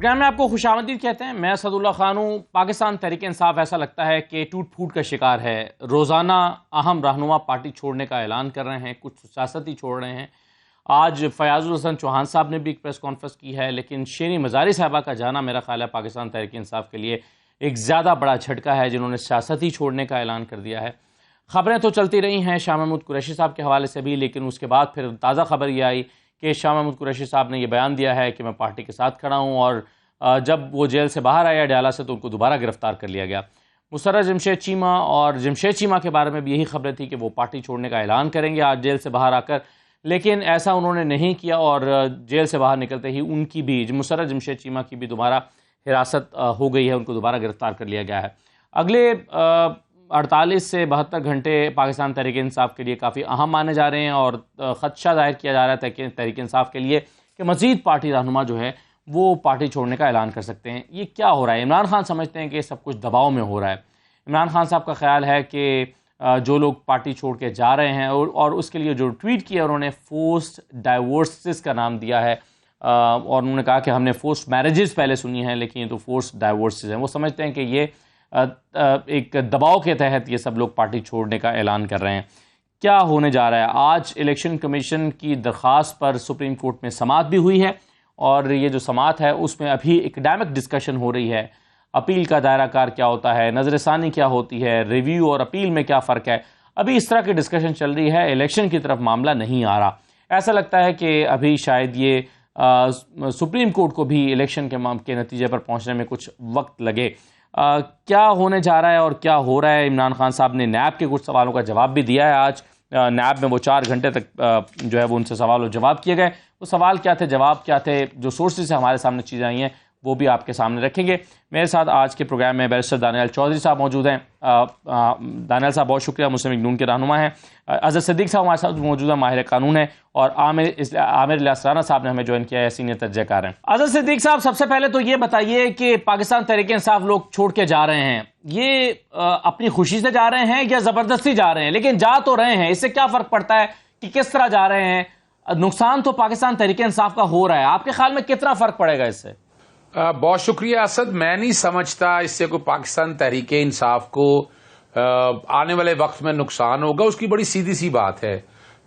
Programme میں آپ کو خوش آمدید کہتے ہیں. میں اسد اللہ خان ہوں. پاکستان تحریک انصاف ایسا لگتا ہے کہ ٹوٹ پھوٹ کا شکار ہے. روزانہ اہم رہنما پارٹی چھوڑنے کا اعلان کر رہے ہیں, کچھ سیاستی چھوڑ رہے ہیں. آج فیاض الحسن چوہان صاحب نے بھی ایک پریس کانفرنس کی ہے, لیکن شیریں مزاری صاحبہ کا جانا میرا خیال ہے پاکستان تحریک انصاف کے لیے ایک زیادہ بڑا جھٹکا ہے, جنہوں نے سیاستی چھوڑنے کا اعلان کر دیا ہے. خبریں تو چلتی رہی ہیں شاہ محمود قریشی صاحب کے حوالے سے بھی, لیکن اس کے بعد پھر تازہ خبر یہ آئی کہ شاہ محمود قریشی صاحب نے یہ بیان دیا ہے کہ میں پارٹی کے ساتھ کھڑا ہوں, اور جب وہ جیل سے باہر آیا ڈیالہ سے تو ان کو دوبارہ گرفتار کر لیا گیا. مسرت جمشید چیمہ اور جمشید چیمہ کے بارے میں بھی یہی خبریں تھی کہ وہ پارٹی چھوڑنے کا اعلان کریں گے آج جیل سے باہر آ کر, لیکن ایسا انہوں نے نہیں کیا, اور جیل سے باہر نکلتے ہی ان کی بھی مسرت جمشید چیمہ کی بھی دوبارہ حراست ہو گئی ہے, ان کو دوبارہ گرفتار کر لیا گیا ہے. اگلے 48 سے 72 گھنٹے پاکستان تحریک انصاف کے لیے کافی اہم مانے جا رہے ہیں, اور خدشہ ظاہر کیا جا رہا ہے تحریک انصاف کے لیے کہ مزید پارٹی رہنما جو ہے وہ پارٹی چھوڑنے کا اعلان کر سکتے ہیں. یہ کیا ہو رہا ہے؟ عمران خان سمجھتے ہیں کہ سب کچھ دباؤ میں ہو رہا ہے. عمران خان صاحب کا خیال ہے کہ جو لوگ پارٹی چھوڑ کے جا رہے ہیں, اور اس کے لیے جو ٹویٹ کیا انہوں نے فورسڈ ڈائیورسز کا نام دیا ہے, اور انہوں نے کہا کہ ہم نے فورسڈ میرجز پہلے سنی ہیں لیکن یہ تو فورسڈ ڈائیورسز ہیں. وہ سمجھتے ہیں کہ یہ ایک دباؤ کے تحت یہ سب لوگ پارٹی چھوڑنے کا اعلان کر رہے ہیں. کیا ہونے جا رہا ہے؟ آج الیکشن کمیشن کی درخواست پر سپریم کورٹ میں سماعت بھی ہوئی ہے, اور یہ جو سماعت ہے اس میں ابھی ایکڈیمک ڈسکشن ہو رہی ہے. اپیل کا دائرہ کار کیا ہوتا ہے, نظر ثانی کیا ہوتی ہے, ریویو اور اپیل میں کیا فرق ہے, ابھی اس طرح کی ڈسکشن چل رہی ہے. الیکشن کی طرف معاملہ نہیں آ رہا. ایسا لگتا ہے کہ ابھی شاید یہ سپریم کورٹ کو بھی الیکشن کے نتیجے پر پہنچنے میں کچھ وقت لگے. کیا ہونے جا رہا ہے اور کیا ہو رہا ہے؟ عمران خان صاحب نے نیب کے کچھ سوالوں کا جواب بھی دیا ہے. آج نیب میں وہ 4 گھنٹے تک جو ہے وہ ان سے سوال و جواب کیے گئے. وہ سوال کیا تھے, جواب کیا تھے, جو سورسز سے ہمارے سامنے چیزیں آئی ہیں وہ بھی آپ کے سامنے رکھیں گے. میرے ساتھ آج کے پروگرام میں بیرسٹر دانیال چودھری صاحب موجود ہیں. دانیال صاحب بہت شکریہ, مسلم لیگ نون کے رہنما ہیں. اظہر صدیق صاحب ہمارے ساتھ موجود ہیں, ماہر قانون ہیں. اور عامر الیاس رانا صاحب نے ہمیں جوائن کیا ہے, سینئر تجزیہ کار ہیں. اظہر صدیق صاحب, سب سے پہلے تو یہ بتائیے کہ پاکستان تحریک انصاف لوگ چھوڑ کے جا رہے ہیں, یہ اپنی خوشی سے جا رہے ہیں یا زبردستی جا رہے ہیں؟ لیکن جا تو رہے ہیں, اس سے کیا فرق پڑتا ہے کہ کس طرح جا رہے ہیں؟ نقصان تو پاکستان تحریک انصاف کا ہو رہا ہے, آپ کے خیال میں کتنا فرق پڑے گا اس سے؟ بہت شکریہ اسد. میں نہیں سمجھتا اس سے کوئی پاکستان تحریک انصاف کو آنے والے وقت میں نقصان ہوگا. اس کی بڑی سیدھی سی بات ہے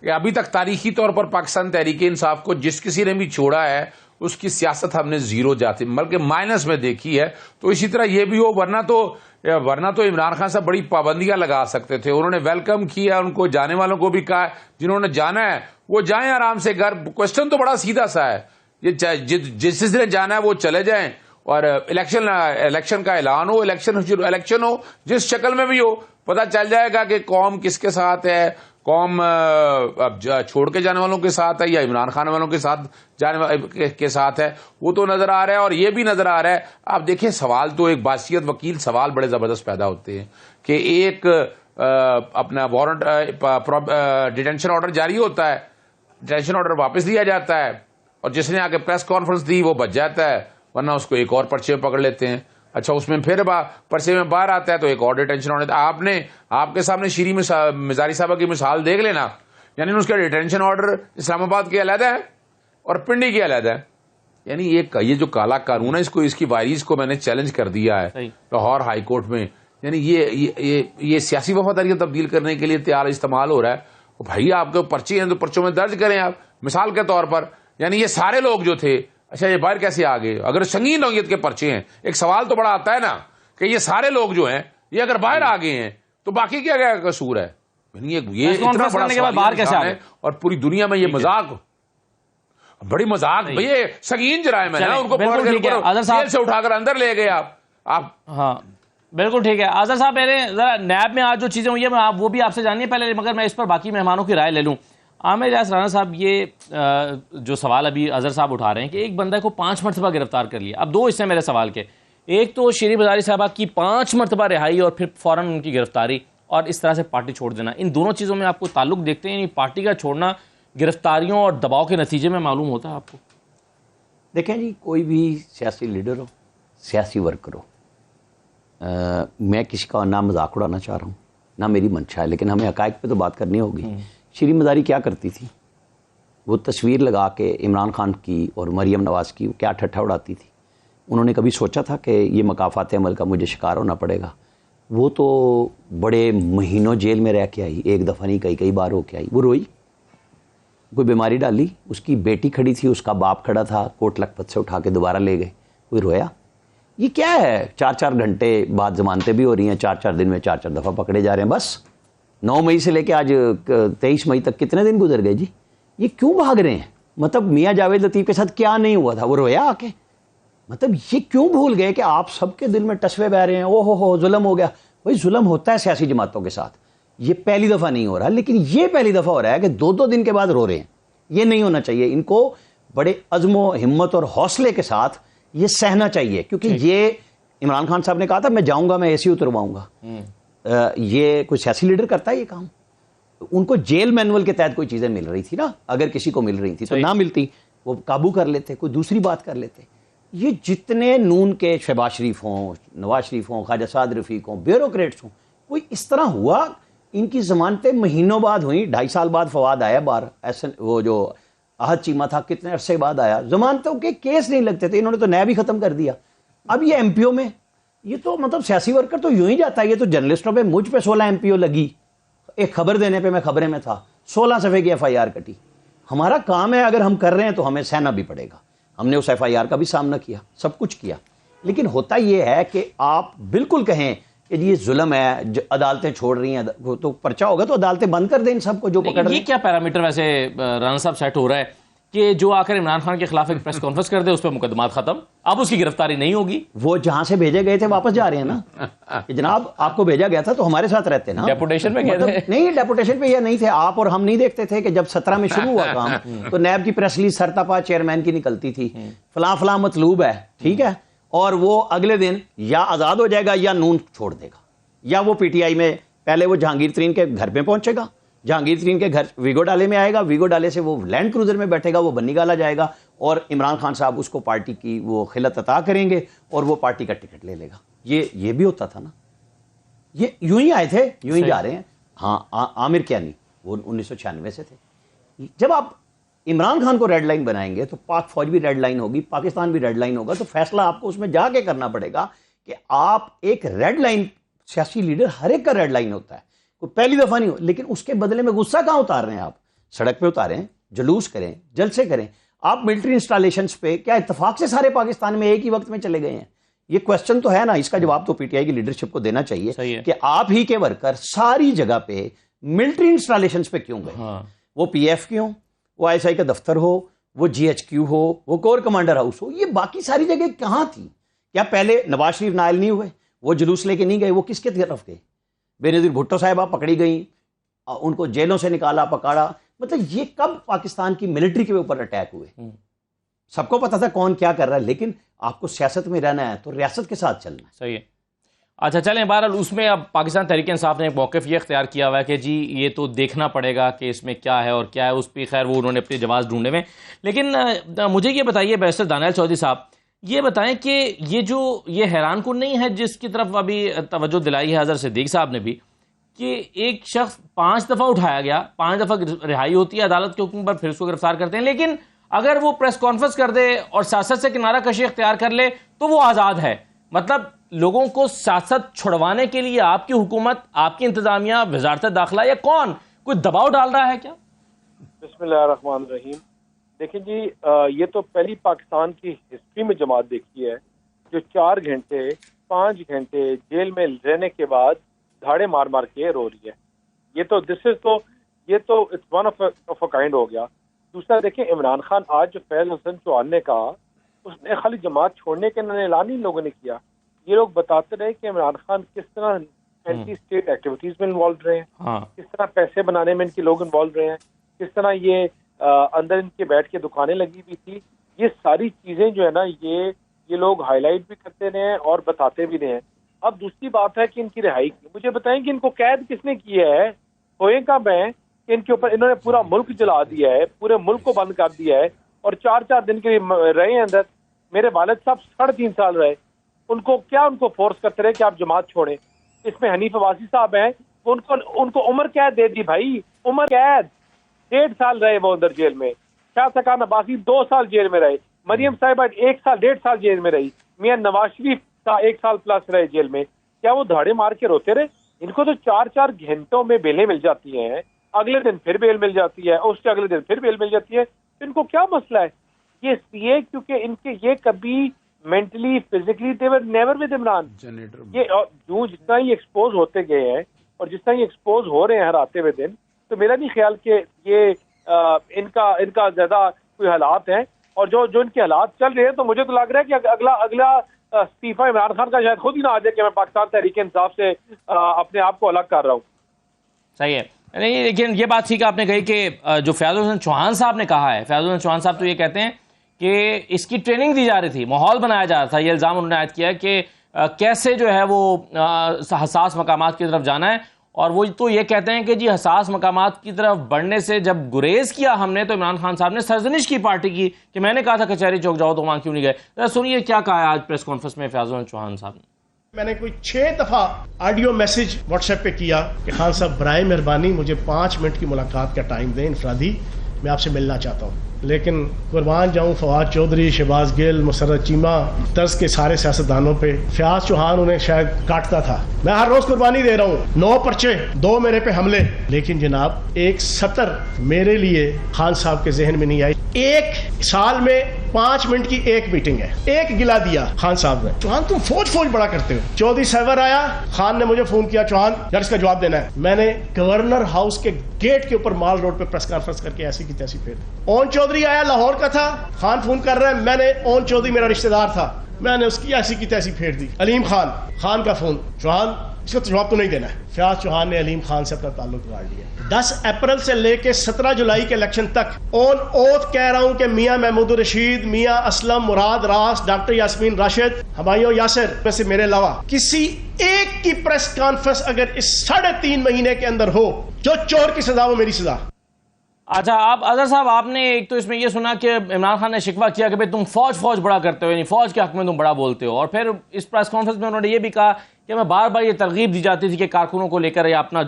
کہ ابھی تک تاریخی طور پر پاکستان تحریک انصاف کو جس کسی نے بھی چھوڑا ہے اس کی سیاست ہم نے زیرو جاتی بلکہ مائنس میں دیکھی ہے. تو اسی طرح یہ بھی ہو, ورنہ تو عمران خان صاحب بڑی پابندیاں لگا سکتے تھے. انہوں نے ویلکم کیا, ان کو جانے والوں کو بھی کہا جنہوں نے جانا ہے وہ جائیں آرام سے گھر. کوشچن تو بڑا سیدھا سا ہے, جس نے جانا ہے وہ چلے جائیں, اور الیکشن کا اعلان ہو, الیکشن ہو جس شکل میں بھی ہو, پتہ چل جائے گا کہ قوم کس کے ساتھ ہے. قوم چھوڑ کے جانے والوں کے ساتھ ہے یا عمران خان والوں کے ساتھ کے ساتھ ہے, وہ تو نظر آ رہا ہے. اور یہ بھی نظر آ رہا ہے, آپ دیکھیں سوال تو ایک باحثیت وکیل سوال بڑے زبردست پیدا ہوتے ہیں کہ ایک اپنا وارنٹ ڈیٹینشن آرڈر جاری ہوتا ہے, ڈیٹینشن آرڈر واپس لیا جاتا ہے, اور جس نے آ کے پریس کانفرنس دی وہ بچ جاتا ہے, ورنہ اس کو ایک اور پرچے میں پکڑ لیتے ہیں. اچھا, اس میں پھر پرچے میں باہر آتا ہے تو ایک اور ڈیٹینشن آرڈر. آپ کے سامنے شیریں مزاری صاحبہ کی مثال دیکھ لینا, یعنی اس کا ڈیٹینشن آرڈر اسلام آباد کے علیحدہ ہے اور پنڈی کے علیحدہ ہے. یعنی یہ جو کالا قانون ہے, اس کی وائریز کو میں نے چیلنج کر دیا ہے لاہور ہائی کورٹ میں. یعنی یہ سیاسی وفاداری کو تبدیل کرنے کے لیے تیار استعمال ہو رہا ہے. بھائی آپ کے پرچے ہیں تو پرچوں میں درج کریں آپ. مثال کے طور پر یعنی یہ سارے لوگ جو تھے, اچھا یہ باہر کیسے آ گئے؟ اگر سنگین نوعیت کے پرچے ہیں, ایک سوال تو بڑا آتا ہے نا کہ یہ سارے لوگ جو ہیں یہ اگر باہر آ گئے ہیں تو باقی کیا قصور ہے؟ یہ اتنا بڑا سوال ہے, اور پوری دنیا میں یہ مذاق, بڑی مذاق. یہ سنگین جرائم ہے, ان کو جیل سے اٹھا کر اندر لے گئے آپ. ہاں بالکل ٹھیک ہے. اظہر صاحب, میرے ذرا نیب میں آج جو چیزیں ہوئی ہیں وہ بھی آپ سے جانیے پہلے, مگر میں اس پر باقی مہمانوں کی رائے لے لوں. عامر الیاس رانا صاحب, یہ جو سوال ابھی اظہر صاحب اٹھا رہے ہیں کہ ایک بندہ کو 5 مرتبہ گرفتار کر لیا. اب 2 حصے میرے سوال کے, ایک تو شیریں مزاری صاحبہ کی 5 مرتبہ رہائی اور پھر فوراً ان کی گرفتاری, اور اس طرح سے پارٹی چھوڑ دینا. ان دونوں چیزوں میں آپ کو تعلق دیکھتے ہیں؟ یعنی پارٹی کا چھوڑنا گرفتاریوں اور دباؤ کے نتیجے میں معلوم ہوتا ہے آپ کو؟ دیکھیں جی, کوئی بھی سیاسی لیڈر ہو, سیاسی ورکر ہو, میں کسی کا نہ مذاق اڑانا چاہ رہا ہوں نہ میری منشا ہے, لیکن ہمیں حقائق پہ تو بات کرنی ہوگی. شیریں مزاری کیا کرتی تھی؟ وہ تصویر لگا کے عمران خان کی اور مریم نواز کی کیا ٹھٹھا اڑاتی تھی انہوں نے کبھی سوچا تھا کہ یہ مکافات عمل کا مجھے شکار ہونا پڑے گا؟ وہ تو بڑے مہینوں جیل میں رہ کے آئی، ایک دفعہ نہیں کئی بار ہو کے آئی. وہ روئی، کوئی بیماری ڈالی، اس کی بیٹی کھڑی تھی، اس کا باپ کھڑا تھا، کوٹ لکھپت سے اٹھا کے دوبارہ لے گئے، کوئی رویا؟ یہ کیا ہے؟ 4 گھنٹے بعد ضمانتیں بھی ہو رہی ہیں، 4 دن میں 4 دفعہ پکڑے جا رہے ہیں. بس 9 مئی سے لے کے آج 23 مئی تک کتنے دن گزر گئے جی؟ یہ کیوں بھاگ رہے ہیں؟ مطلب میاں جاوید لطیف کے ساتھ کیا نہیں ہوا تھا؟ وہ رویا آ کے؟ مطلب یہ کیوں بھول گئے کہ آپ سب کے دل میں ٹسوے بہ رہے ہیں، او ہو ظلم ہو گیا؟ بھائی ظلم ہوتا ہے سیاسی جماعتوں کے ساتھ، یہ پہلی دفعہ نہیں ہو رہا، لیکن یہ پہلی دفعہ ہو رہا ہے کہ 2 دن کے بعد رو رہے ہیں. یہ نہیں ہونا چاہیے. ان کو بڑے عزم و ہمت اور حوصلے کے ساتھ یہ سہنا چاہیے، کیونکہ یہ عمران خان صاحب نے کہا تھا میں جاؤں گا، میں AC اترواؤں گا. یہ کوئی سیاسی لیڈر کرتا ہے یہ کام؟ ان کو جیل مینول کے تحت کوئی چیزیں مل رہی تھی نا، اگر کسی کو مل رہی تھی تو نہ ملتی وہ قابو کر لیتے، کوئی دوسری بات کر لیتے. یہ جتنے نون کے شہباز شریف ہوں، نواز شریف ہوں، خواجہ سعد رفیق ہوں، بیوروکریٹس ہوں، کوئی اس طرح ہوا؟ ان کی ضمانتیں مہینوں بعد ہوئیں. 2.5 سال بعد فواد آیا بار، وہ جو احد چیمہ تھا کتنے عرصے بعد آیا. ضمانتوں کے کیس نہیں لگتے تھے، انہوں نے تو نیب ہی ختم کر دیا. اب یہ MPO میں، یہ تو مطلب سیاسی ورکر تو یوں ہی جاتا ہے. یہ تو جرنلسٹوں پہ، مجھ پہ 16 MPO لگی، ایک خبر دینے پہ میں خبریں میں تھا، 16 صفحے کی FIR کٹی. ہمارا کام ہے، اگر ہم کر رہے ہیں تو ہمیں سہنا بھی پڑے گا. ہم نے اس FIR کا بھی سامنا کیا، سب کچھ کیا. لیکن ہوتا یہ ہے کہ آپ بالکل کہیں کہ یہ ظلم ہے، عدالتیں چھوڑ رہی ہیں، تو پرچہ ہوگا تو عدالتیں بند کر دیں ان سب کو جو پکڑ رہے ہیں. یہ کیا پیرامیٹر ویسے رانا صاحب سیٹ ہو رہا ہے کہ جو آ کر عمران خان کے خلاف ایک پریس کانفرنس کر دے، اس پہ مقدمات ختم، اب اس کی گرفتاری نہیں ہوگی؟ وہ جہاں سے بھیجے گئے تھے واپس جا رہے ہیں نا کہ جناب آپ کو بھیجا گیا تھا تو ہمارے ساتھ رہتے نا. ڈیپوٹیشن پہ گئے تھے؟ نہیں، ڈیپوٹیشن پہ یہ نہیں تھے. آپ اور ہم نہیں دیکھتے تھے کہ جب 17 میں شروع ہوا کام تو نیب کی پریس ریلیز سرتاپا چیئرمین کی نکلتی تھی، فلاں فلاں مطلوب ہے، ٹھیک ہے، اور وہ اگلے دن یا آزاد ہو جائے گا یا نون چھوڑ دے گا، یا وہ PTI میں پہلے وہ جہانگیر ترین کے گھر پہ پہنچے گا، جہانگیر ترین کے گھر ویگو ڈالے میں آئے گا، ویگو ڈالے سے وہ لینڈ کروزر میں بیٹھے گا، وہ بنی گالا جائے گا، اور عمران خان صاحب اس کو پارٹی کی وہ خلعت عطا کریں گے اور وہ پارٹی کا ٹکٹ لے لے گا. یہ بھی ہوتا تھا نا. یہ یوں ہی آئے تھے، یوں ہی جا رہے ہیں. ہاں، عامر کیانی وہ 1996 سے تھے. جب آپ عمران خان کو ریڈ لائن بنائیں گے تو پاک فوج بھی ریڈ لائن ہوگی، پاکستان بھی ریڈ لائن ہوگا. تو فیصلہ آپ کو اس میں جا کے کرنا پڑے گا کہ آپ ایک ریڈ لائن، سیاسی لیڈر ہر ایک کا ریڈ لائن ہوتا ہے، کوئی پہلی دفعہ نہیں ہو، لیکن اس کے بدلے میں غصہ کہاں اتار رہے ہیں آپ؟ سڑک پہ اتاریں، جلوس کریں، جلسے کریں. آپ ملٹری انسٹالیشنز پہ کیا اتفاق سے سارے پاکستان میں ایک ہی وقت میں چلے گئے ہیں؟ یہ کوسچن تو ہے نا، اس کا جواب تو PTI کی لیڈرشپ کو دینا چاہیے کہ آپ ہی کے ورکر ساری جگہ پہ ملٹری انسٹالیشنز پہ کیوں گئے؟ وہ PF کی ہوں، وہ ISI کا دفتر ہو، وہ GHQ ہو، وہ کور کمانڈر ہاؤس ہو، یہ باقی ساری جگہ کہاں تھی؟ کیا پہلے نواز شریف نائل نہیں ہوئے؟ وہ جلوس لے کے نہیں گئے؟ وہ کس کے طرف گئے؟ بے نظیر بھٹو صاحبہ پکڑی گئیں، ان کو جیلوں سے نکالا، پکاڑا. مطلب یہ کب پاکستان کی ملٹری کے اوپر اٹیک ہوئے؟ سب کو پتا تھا کون کیا کر رہا ہے، لیکن آپ کو سیاست میں رہنا ہے تو ریاست کے ساتھ چلنا ہے. صحیح ہے. اچھا چلیں، بہرحال اس میں اب پاکستان تحریک انصاف نے ایک موقف یہ اختیار کیا ہوا ہے کہ جی یہ تو دیکھنا پڑے گا کہ اس میں کیا ہے اور کیا ہے. اس پہ خیر وہ انہوں نے اپنے جواز ڈھونڈے ہوئے. لیکن مجھے یہ بتائیے بیرسٹر دانیال چودھری صاحب، یہ بتائیں کہ یہ حیران کن نہیں ہے جس کی طرف ابھی توجہ دلائی ہے اظہر صدیق صاحب نے بھی، کہ ایک شخص 5 دفعہ اٹھایا گیا، 5 دفعہ رہائی ہوتی ہے عدالت کے حکم پر، پھر اس کو گرفتار کرتے ہیں، لیکن اگر وہ پریس کانفرنس کر دے اور سیاست سے کنارہ کشی اختیار کر لے تو وہ آزاد ہے. مطلب لوگوں کو سیاست چھڑوانے کے لیے آپ کی حکومت، آپ کی انتظامیہ، وزارت داخلہ یا کون کوئی دباؤ ڈال رہا ہے کیا؟ بسم اللہ الرحمن الرحیم. دیکھیں جی، یہ تو پہلی پاکستان کی ہسٹری میں جماعت دیکھی ہے جو 4 گھنٹے 5 گھنٹے جیل میں رہنے کے بعد دھاڑے مار مار کے رو رہی ہے. یہ تو it's one of a kind ہو گیا. دوسرا دیکھیں، عمران خان آج جو فیض حسن چوہان نے کہا، اس نے خالی جماعت چھوڑنے کے اعلان ہی لوگوں نے کیا. یہ لوگ بتاتے رہے کہ عمران خان کس طرح اینٹی اسٹیٹ ایکٹیویٹیز میں انوالو رہے ہیں، کس طرح پیسے بنانے میں ان کے لوگ انوالو رہے ہیں، کس طرح یہ اندر ان کے بیٹھ کے دکانیں لگی ہوئی تھی. یہ ساری چیزیں جو ہے نا یہ لوگ ہائی لائٹ بھی کرتے رہے ہیں اور بتاتے بھی رہے ہیں. اب دوسری بات ہے کہ ان کی رہائی کی، مجھے بتائیں کہ ان کو قید کس نے کیا ہے؟ ہوئے کب ہیں کہ ان کے اوپر انہوں نے پورا ملک جلا دیا ہے، پورے ملک کو بند کر دیا ہے اور 4 دن کے لیے رہے ہیں اندر. میرے والد صاحب 3.5 سال رہے. ان کو فورس کرتے رہے کہ آپ جماعت چھوڑیں. اس میں حنیف عباسی صاحب ہیں، ان کو عمر قید دے دی بھائی، عمر قید. 1.5 سال رہے وہ اندر جیل میں. شاہ سکان عباسی 2 سال جیل میں رہے. مریم صاحبہ 1 سال 1.5 سال جیل میں رہی. میاں نواز شریف 1 سال پلس رہے جیل میں، کیا وہ دھاڑے مار کے روتے رہے؟ ان کو تو 4 گھنٹوں میں بیلیں مل جاتی ہیں، اگلے دن پھر بیل مل جاتی ہے، اس کے اگلے دن پھر بیل مل جاتی ہے. ان کو کیا مسئلہ ہے؟ یہ کیونکہ ان کے یہ کبھی mentally physically they were never with Imran. یہ جو جتنا ہی ایکسپوز ہوتے گئے ہیں اور جتنا ہی ایکسپوز ہو رہے ہیں ہر آتے ہوئے دن، تو میرا نہیں خیال کہ یہ ان کا زیادہ کوئی حالات ہیں. اور جو ان کے حالات چل رہے ہیں، تو مجھے تو لگ رہا ہے کہ اگلا استعفیٰ عمران خان کا شاید خود ہی نہ آ جائے کہ میں پاکستان تحریک انصاف سے اپنے آپ کو الگ کر رہا ہوں. صحیح ہے. نہیں لیکن یہ بات ٹھیک آپ نے کہی کہ جو فیاض الحسن چوہان صاحب نے کہا ہے، فیاض الحسن چوہان صاحب تو یہ کہتے ہیں کہ اس کی ٹریننگ دی جا رہی تھی، ماحول بنایا جا رہا تھا. یہ الزام انہوں نے عائد کیا کہ کیسے جو ہے وہ حساس مقامات کی طرف جانا ہے. اور وہ تو یہ کہتے ہیں کہ جی حساس مقامات کی طرف بڑھنے سے جب گریز کیا ہم نے، تو عمران خان صاحب نے سرزنش کی پارٹی کی کہ میں نے کہا تھا کچہری چوک جاؤ تو وہاں کیوں نہیں گئے. سنیے کیا کہا ہے آج پریس کانفرنس میں فیاض الحسن چوہان صاحب نے. میں نے کوئی 6 دفعہ آڈیو میسج واٹس ایپ پہ کیا کہ خان صاحب برائے مہربانی مجھے 5 منٹ کی ملاقات کا ٹائم دیں انفرادی، میں آپ سے ملنا چاہتا ہوں. لیکن قربان جاؤں فواد چودھری، شہباز گل، مسرت چیمہ طرز کے سارے سیاستدانوں پہ. فیاض چوہان انہیں شاید کاٹتا تھا. میں ہر روز قربانی دے رہا ہوں، 9 پرچے، 2 میرے پہ حملے. لیکن جناب ایک سطر میرے لیے خان صاحب کے ذہن میں نہیں آئی. 1 سال میں 5 منٹ کی 1 میٹنگ ہے، 1 گلا دیا خان صاحب نے. چوہان تم فوج بڑا کرتے ہو. چودھری سیور آیا، خان نے مجھے فون کیا، چوہان یار اس کا جواب دینا ہے. میں نے گورنر ہاؤس کے گیٹ کے اوپر مال روڈ پہ پریس کانفرنس کر کے ایسی کی تیسی پھیر. اون چودھری آیا، لاہور کا تھا، خان فون کر رہا ہے، میں نے اون چودھری میرا رشتہ دار تھا، میں نے اس کی ایسی کی تیسی پھیر دی. علیم خان کا فون، چوہان اس کا جواب تو نہیں دینا ہے. فیاض چوہان نے علیم خان سے اپنا تعلق توڑ لیا. 10 اپریل سے لے کے 17 جولائی کے الیکشن تک آن اوتھ کہہ رہا ہوں کہ میاں محمود الرشید، میاں اسلم، مراد راس، ڈاکٹر یاسمین راشد، ہمایوں یاسر میں سے میرے علاوہ کسی ایک کی پریس کانفرنس اگر اس 3.5 مہینے کے اندر ہو، جو چور کی سزا وہ میری سزا. اچھا آپ اظہر صاحب، آپ نے ایک تو اس میں یہ سنا کہ عمران خان نے شکوہ کیا کہ بھئی تم فوج بڑا کرتے ہو، یعنی فوج کے حق میں تم بڑا بولتے ہو. اور پھر اس پریس کانفرنس میں انہوں نے یہ بھی کہا کہ میں بار بار یہ ترغیب دی جاتی تھی کہ کارکنوں کو لے کر یا اپنا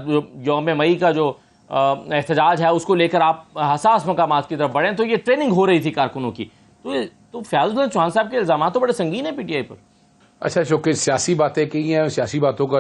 یوم مئی کا جو احتجاج ہے اس کو لے کر آپ حساس مقامات کی طرف بڑھیں، تو یہ ٹریننگ ہو رہی تھی کارکنوں کی. تو فیاض الحسن چوہان صاحب کے الزامات تو بڑے سنگین ہیں پی ٹی آئی پر. اچھا چونکہ سیاسی باتیں کی ہیں، سیاسی باتوں کا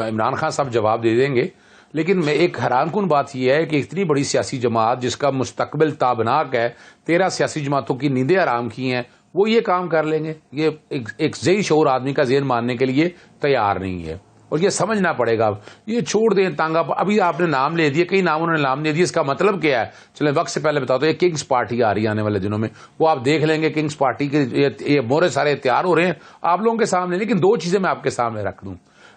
عمران خان صاحب جواب دے دیں گے. لیکن میں ایک حیران کن بات یہ ہے کہ اتنی بڑی سیاسی جماعت جس کا مستقبل تابناک ہے، 13 سیاسی جماعتوں کی نیندیں آرام کی ہیں، وہ یہ کام کر لیں گے. یہ ایک ذہی شعور آدمی کا ذہن ماننے کے لیے تیار نہیں ہے، اور یہ سمجھنا پڑے گا. یہ چھوڑ دیں تانگا. ابھی آپ نے نام لے دیا، کئی ناموں نے نام لے دیا، اس کا مطلب کیا ہے؟ چلیں وقت سے پہلے بتا دو. یہ کنگز پارٹی آ رہی ہے آنے والے دنوں میں، وہ آپ دیکھ لیں گے. کنگز پارٹی کے یہ مورے سارے تیار ہو رہے ہیں آپ لوگوں کے سامنے. لیکن 2 چیزیں میں آپ کے سامنے رکھ دوں.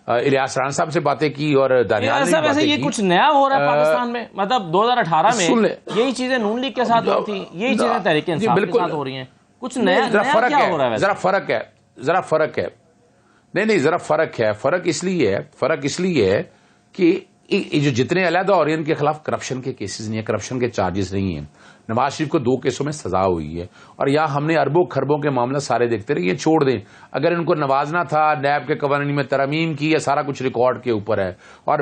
الیاس رانا صاحب سے باتیں کی اور دانیال نے باتیں کی. یہ کچھ نیا ہو رہا ہے پاکستان میں، مطلب 2018 میں یہی چیزیں نون لیگ کے ساتھ ہوئی تھی، یہی چیزیں تحریک انصاف کے ساتھ ہو رہی ہیں. کچھ نیا کیا ہو رہا ہے؟ ذرا فرق ہے. نہیں ذرا فرق ہے. فرق اس لیے ہے کہ جو جتنے علیحدہ ہو رہے ہیں ان کے خلاف کرپشن کے کیسز نہیں ہیں، کرپشن کے چارجز نہیں ہیں. نواز شریف کو 2 کیسوں میں سزا ہوئی ہے، اور یہاں ہم نے اربوں خربوں کے معاملہ سارے دیکھتے رہے. یہ چھوڑ دیں. اگر ان کو نوازنا تھا، نیب کے قوانین میں ترمیم کی، یہ سارا کچھ ریکارڈ کے اوپر ہے. اور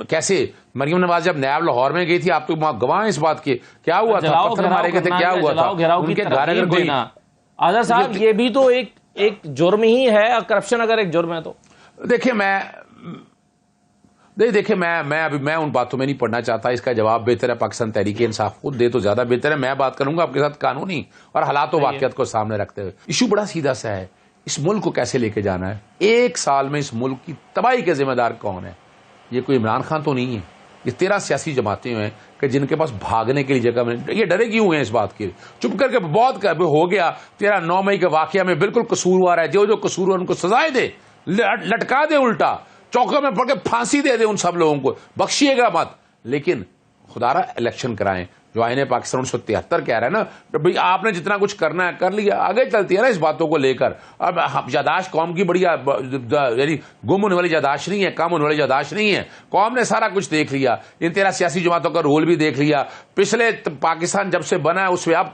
کیسے مریم نواز جب نیب لاہور میں گئی تھی، آپ تو گواہ اس بات کے، کیا ہوا تھا؟ پتھر مارے گئے تھے، کیا ہوا تھا ان کے گھر؟ اگر کوئی آزاد صاحب یہ بھی تو ایک جرم ہی ہے. کرپشن اگر ایک جرم ہے تو دیکھیں میں ان باتوں میں نہیں پڑھنا چاہتا. اس کا جواب بہتر ہے پاکستان تحریک انصاف خود دے تو زیادہ بہتر ہے. میں بات کروں گا آپ کے ساتھ قانونی اور حالات و واقعات کو سامنے رکھتے ہوئے. ایشو بڑا سیدھا سا ہے، اس ملک کو کیسے لے کے جانا ہے. 1 سال میں اس ملک کی تباہی کے ذمہ دار کون ہے؟ یہ کوئی عمران خان تو نہیں ہے. یہ 13 سیاسی جماعتیں ہیں کہ جن کے پاس بھاگنے کے لیے جگہ میں. یہ ڈرے کیوں ہیں اس بات کے؟ چپ کر کے بہت ہو گیا. 9 مئی کے واقعہ میں بالکل قصوروار ہے، جو قصوروار ان کو سزائیں دے، لٹکا دے، الٹا چوکوں میں پڑھ کے پھانسی دے دے ان سب لوگوں کو، بخشیے گا مت. لیکن خدا را الیکشن کرائیں. جو آئین پاکستان 1973 کہہ رہا ہے نا بھئی آپ نے جتنا کچھ کرنا ہے کر لیا. آگے چلتی ہے نا اس باتوں کو لے کر. اب یاداشت قوم کی بڑی یعنی گم ہونے والی یاداشت نہیں ہے، کم ہونے والی یاداشت نہیں ہے. قوم نے سارا کچھ دیکھ لیا. ان 13 سیاسی جماعتوں کا رول بھی دیکھ لیا. پچھلے پاکستان جب سے بنا ہے اس میں اب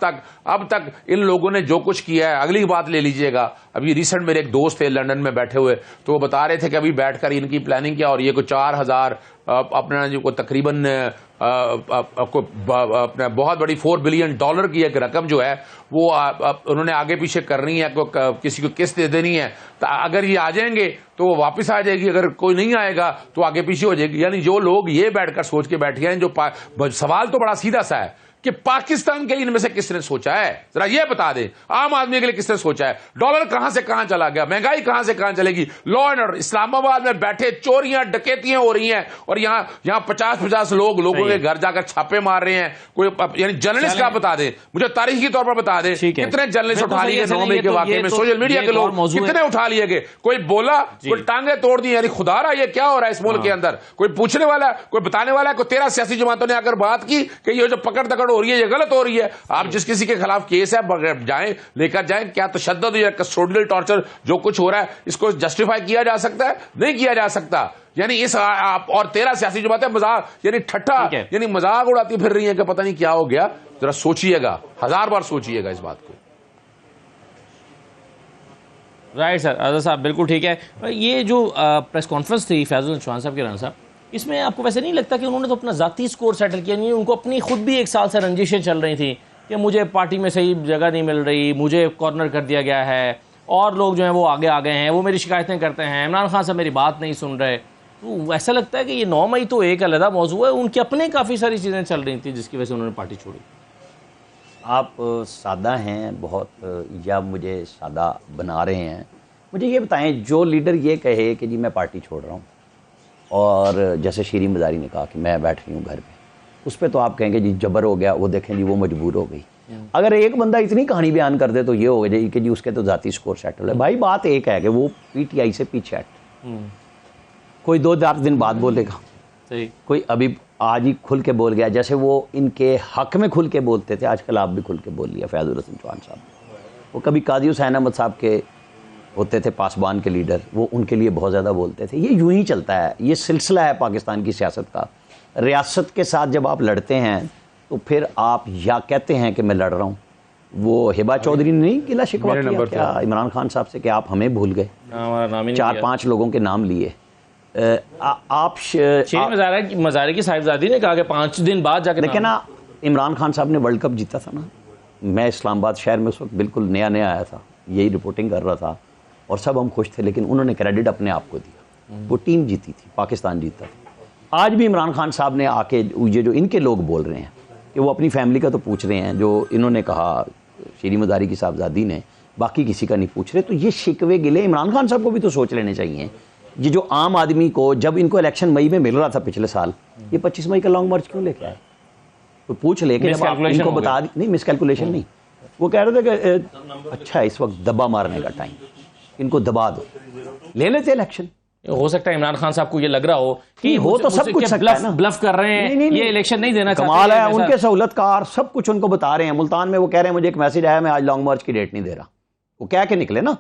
تک ان لوگوں نے جو کچھ کیا ہے. اگلی بات لے لیجئے گا. ابھی ریسنٹ میرے ایک دوست تھے لندن میں بیٹھے ہوئے، تو وہ بتا رہے تھے کہ ابھی بیٹھ کر ان کی پلاننگ کیا، اور یہ کوئی 4000 اپنا جو کو تقریباً اپنا بہت بڑی $4 بلین کی ایک رقم جو ہے وہ انہوں نے آگے پیچھے کرنی ہے, کسی کو قسط دے دینی ہے. اگر یہ آ جائیں گے تو وہ واپس آ جائے گی, اگر کوئی نہیں آئے گا تو آگے پیچھے ہو جائے گی. یعنی جو لوگ یہ بیٹھ کر سوچ کے بیٹھے ہیں, جو سوال تو بڑا سیدھا سا ہے کہ پاکستان کے لیے ان میں سے کس نے سوچا ہے, ذرا یہ بتا دیں. عام آدمی کے لیے کس نے سوچا ہے؟ ڈالر کہاں سے کہاں چلا گیا, مہنگائی کہاں سے کہاں چلے گی, لا اینڈ آرڈر. اسلام آباد میں بیٹھے چوریاں ڈکیتیاں ہو رہی ہیں اور یہاں 50 لوگوں کے گھر جا کر چھاپے مار رہے ہیں. کوئی یعنی جرنلسٹ کا بتا دیں, مجھے تاریخی طور پر بتا دیں کتنے جرنلسٹ اٹھا لیے 9 مئی کے واقعے میں, سوشل میڈیا کے لوگ کتنے اٹھا لیے گئے, کوئی بولا, کوئی ٹانگیں توڑ دی. یعنی خدا رہا یہ کیا ہو رہا ہے اس ملک کے اندر؟ کوئی پوچھنے والا ہے, کوئی بتانے والا ہے؟ کوئی 13 سیاسی جماعتوں نے آ کر بات کی کہ یہ جو پکڑ دکڑ ہو رہی ہے یہ غلط ہو رہی ہے. آپ جس کسی کے خلاف کیس ہے جائیں لے کر جائیں. کیا تشدد یا کسٹوڈیل ٹارچر جو کچھ ہو رہا ہے اس کو جسٹیفائی کیا جا سکتا ہے؟ نہیں کیا جا سکتا. یعنی اس اور 13 سیاسی جماعتیں مذاق یعنی ٹھٹھا یعنی مذاق اڑاتی پھر رہی ہیں کہ پتہ نہیں کیا ہو گیا. ذرا سوچئے گا, 1000 بار سوچئے گا اس بات کو. رائٹ سر, آزاد صاحب بالکل ٹھیک ہے. یہ جو پریس کانفرنس تھی فیض الحسن چوہان صاحب کے رانا صاحب, اس میں آپ کو ویسے نہیں لگتا کہ انہوں نے تو اپنا ذاتی سکور سیٹل کیا نہیں؟ ان کو اپنی خود بھی ایک سال سے رنجشیں چل رہی تھیں کہ مجھے پارٹی میں صحیح جگہ نہیں مل رہی, مجھے کارنر کر دیا گیا ہے, اور لوگ جو ہیں وہ آگے آ گئے ہیں, وہ میری شکایتیں کرتے ہیں, عمران خان صاحب میری بات نہیں سن رہے. تو ایسا لگتا ہے کہ یہ 9 مئی تو ایک علیحدہ موضوع ہے, ان کے اپنے کافی ساری چیزیں چل رہی تھیں جس کی وجہ سے انہوں نے پارٹی چھوڑی. آپ سادہ ہیں بہت, یا مجھے سادہ بنا رہے ہیں؟ مجھے یہ بتائیں, جو لیڈر یہ کہے کہ جی میں پارٹی چھوڑ رہا ہوں, اور جیسے شیریں مزاری نے کہا کہ میں بیٹھ رہی ہوں گھر پہ, اس پہ تو آپ کہیں گے جی جبر ہو گیا, وہ دیکھیں جی وہ مجبور ہو گئی. اگر ایک بندہ اتنی کہانی بیان کر دے تو یہ ہو جائے کہ جی اس کے تو ذاتی سکور سیٹل ہے. بھائی بات ایک ہے کہ وہ پی ٹی آئی سے پیچھے ہٹ, کوئی 2-4 دن بعد بولے گا, کوئی ابھی آج ہی کھل کے بول گیا, جیسے وہ ان کے حق میں کھل کے بولتے تھے آج کل آپ بھی کھل کے بول لیا. فیض الحسن چوہان صاحب وہ کبھی قاضی حسین احمد صاحب کے ہوتے تھے پاسبان کے لیڈر, وہ ان کے لیے بہت زیادہ بولتے تھے. یہ یوں ہی چلتا ہے, یہ سلسلہ ہے پاکستان کی سیاست کا. ریاست کے ساتھ جب آپ لڑتے ہیں تو پھر آپ یا کہتے ہیں کہ میں لڑ رہا ہوں. وہ ہبا چودھری نے نہیں گلا شکوہ کیا عمران خان صاحب سے کہ آپ ہمیں بھول گئے, 4-5 لوگوں کے نام لیے. آپ شیریں مزاری کی صاحبزادی نے کہا کہ 5 دن بعد جا کے دیکھیں نا, عمران خان صاحب نے ورلڈ کپ جیتا تھا نا, میں اسلام آباد شہر میں اس وقت بالکل نیا آیا تھا, یہی رپورٹنگ کر رہا تھا, اور سب ہم خوش تھے, لیکن انہوں نے کریڈٹ اپنے آپ کو دیا. وہ ٹیم جیتی تھی, پاکستان جیتا تھا. آج بھی عمران خان صاحب نے آ کے یہ جو ان کے لوگ بول رہے ہیں کہ وہ اپنی فیملی کا تو پوچھ رہے ہیں, جو انہوں نے کہا شیریں مزاری کی صاحبزادی نے, باقی کسی کا نہیں پوچھ رہے. تو یہ شکوے گلے عمران خان صاحب کو بھی تو سوچ لینے چاہیے. یہ جو عام آدمی کو جب ان کو الیکشن مئی میں مل رہا تھا پچھلے سال, یہ 25 مئی کا لانگ مارچ کیوں لے کے آئے؟ تو پوچھ لے کہ جب آپ ان کو بتا دی. نہیں, مس کیلکولیشن نہیں, وہ کہہ رہے تھے کہ اچھا اس وقت دبا مارنے کا ٹائم, ان کو دبا دو, لے لیتے الیکشن. ہو سکتا ہے عمران خان صاحب کو یہ لگ رہا ہو کہ ہو تو سب کچھ سکتا ہے نا, بلف کر رہے ہیں, یہ الیکشن نہیں دینا چاہتے. کمال ہے, ان کے سہولت کار سب کچھ ان کو بتا رہے ہیں. ملتان میں وہ کہہ رہے ہیں مجھے ایک میسج آیا, میں آج لانگ مارچ کی ڈیٹ نہیں دے رہا. وہ کہہ کے نکلے نا,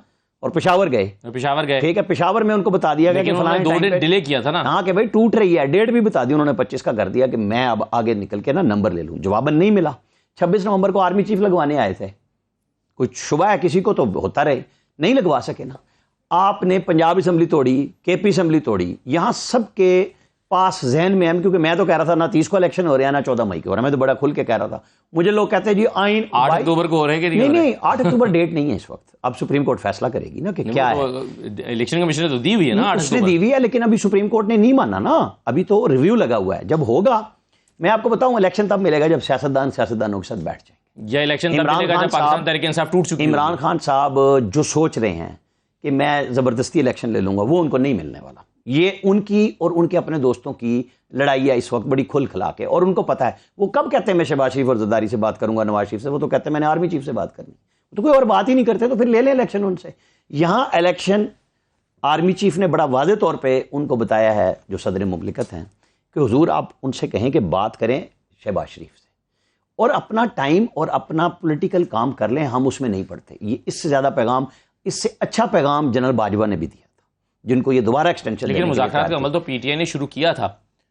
اور پشاور گئے, ٹھیک ہے, پشاور میں ان کو بتا دیا گیا کہ فلاں 2 دن ڈیلے کیا تھا نا, ہاں کہ بھائی ٹوٹ رہی ہے, ڈیٹ بھی بتا دی انہوں نے, 25 کا کر دیا کہ میں اب آگے نکل کے نا نمبر لے لوں. جواباً نہیں ملا. 26 نومبر کو آرمی چیف لگوانے آئے تھے, کچھ شبہ ہے کسی کو تو ہوتا رہے, نہیں لگوا سکے نا. آپ نے پنجاب اسمبلی توڑی, کے پی اسمبلی توڑی, یہاں سب کے پاس ذہن میں ہے, کیونکہ میں تو کہہ رہا تھا نہ 30 کو الیکشن ہو رہا ہے نہ 14 مئی کو ہو رہا ہے, میں تو بڑا کھل کے کہہ رہا تھا. مجھے لوگ کہتے ہیں جی آئین 8 اکتوبر کو ہو رہے ہیں کہ نہیں 8 اکتوبر ڈیٹ نہیں ہے اس وقت, اب سپریم کورٹ فیصلہ کرے گی نا کہ کیا ہے. الیکشن کمیشن نے تو دی ہوئی ہے نا, اس نے دی ہوئی ہے, لیکن ابھی سپریم کورٹ نے نہیں مانا نا, ابھی تو ریویو لگا ہوا ہے. جب ہوگا میں آپ کو بتاؤں الیکشن تب ملے گا جب سیاستدانوں کے ساتھ بیٹھ جائیں. یا الیکشن تب ملے گا جب پاکستان تحریک انصاف ٹوٹ چکی. عمران خان صاحب جو سوچ رہے ہیں کہ میں زبردستی الیکشن لے لوں گا, وہ ان کو نہیں ملنے والا. یہ ان کی اور ان کے اپنے دوستوں کی لڑائی ہے اس وقت بڑی کھل کھلا کے, اور ان کو پتا ہے. وہ کب کہتے ہیں میں شہباز شریف اور زرداری سے بات کروں گا, نواز شریف سے, وہ تو کہتے ہیں میں نے آرمی چیف سے بات کرنی, تو کوئی اور بات ہی نہیں کرتے, تو پھر لے لیں الیکشن ان سے. یہاں الیکشن آرمی چیف نے بڑا واضح طور پہ ان کو بتایا ہے جو صدر مملکت ہیں کہ حضور آپ ان سے کہیں کہ بات کریں شہباز شریف سے, اور اپنا ٹائم اور اپنا پولیٹیکل کام کر لیں, ہم اس میں نہیں پڑتے. یہ اس سے زیادہ پیغام, اس سے اچھا پیغام جنرل باجوہ نے بھی دیا تھا, جن کو یہ دوبارہ ایکسٹینشن. لیکن مذاکرات کا عمل تو پی ٹی آئی نے شروع کیا تھا.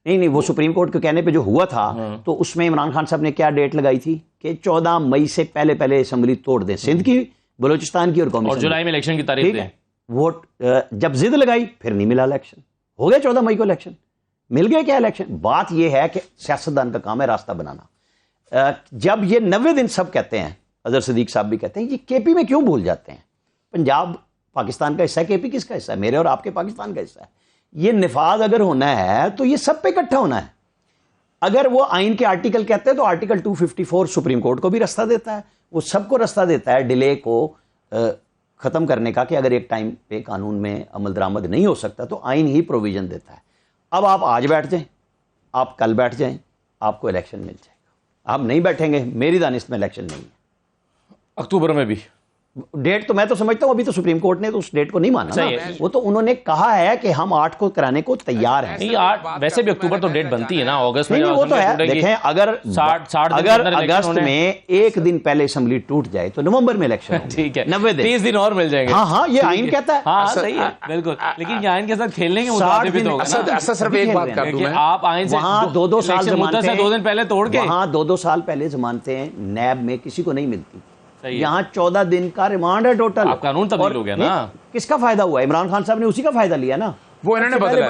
نہیں, وہ سپریم کورٹ کے کہنے پہ جو ہوا تھا, تو اس میں عمران خان صاحب نے کیا ڈیٹ لگائی تھی کہ 14 مئی سے پہلے اسمبلی توڑ دیں, سندھ کی, بلوچستان کی, اور قومی, اور جولائی میں الیکشن کی تاریخ دیں. ووٹ جب ضد لگائی پھر نہیں ملا الیکشن, ہو گیا 14 مئی کو الیکشن. مل گئے کیا الیکشن؟ بات یہ ہے کہ سیاستدان کا کام ہے راستہ بنانا. جب یہ 90 دن سب کہتے ہیں, اظہر صدیق صاحب بھی کہتے ہیں, یہ کے پی میں کیوں بھول جاتے ہیں؟ پنجاب پاکستان کا حصہ ہے, کے پی کس کا حصہ ہے؟ میرے اور آپ کے پاکستان کا حصہ ہے. یہ نفاذ اگر ہونا ہے تو یہ سب پہ اکٹھا ہونا ہے. اگر وہ آئین کے آرٹیکل کہتے ہیں تو آرٹیکل 254 سپریم کورٹ کو بھی رستہ دیتا ہے, وہ سب کو رستہ دیتا ہے ڈیلے کو ختم کرنے کا, کہ اگر ایک ٹائم پہ قانون میں عمل درآمد نہیں ہو سکتا تو آئین ہی پروویژن دیتا ہے. اب آپ آج بیٹھ جائیں, آپ کل بیٹھ جائیں, آپ کو الیکشن مل جائے گا. آپ نہیں بیٹھیں گے, میری دانست میں الیکشن نہیں ہے. اکتوبر میں بھی ڈیٹ تو میں تو سمجھتا ہوں ابھی تو سپریم کورٹ نے تو اس ڈیٹ کو نہیں مانا نا. وہ تو انہوں نے کہا ہے کہ ہم 8 کو کرانے کو تیار ہیں. نہیں 8 ویسے بھی اکتوبر تو ڈیٹ بنتی ہے نا, اگست میں. نہیں وہ تو ہے. دیکھیں اگر اگست میں ایک دن پہلے اسمبلی ٹوٹ جائے تو نومبر میں الیکشن ہے. ٹھیک ہے, 90 دن 30 دن اور مل جائیں گے. ہاں یہ آئین کہتا ہے. ہاں صحیح ہے بالکل, لیکن یہ آئین کے ساتھ کھیلنے کے مطابق بھی تو ہوگا نا. صرف ایک بات کر دوں میں, آپ آئین سے وہاں 2 سال ضمانتیں 2 دن پہلے توڑ کے, وہاں 2 سال پہلے ضمانتیں نیب میں کسی کو نہیں ملتی. یہاں 14 دن کا ریمانڈ ہے ٹوٹل. آپ قانون تبدیل ہو گیا نا. کس کا فائدہ ہوا؟ عمران خان صاحب نے اسی کا فائدہ لیا نا. وہ انہوں نے بدلا.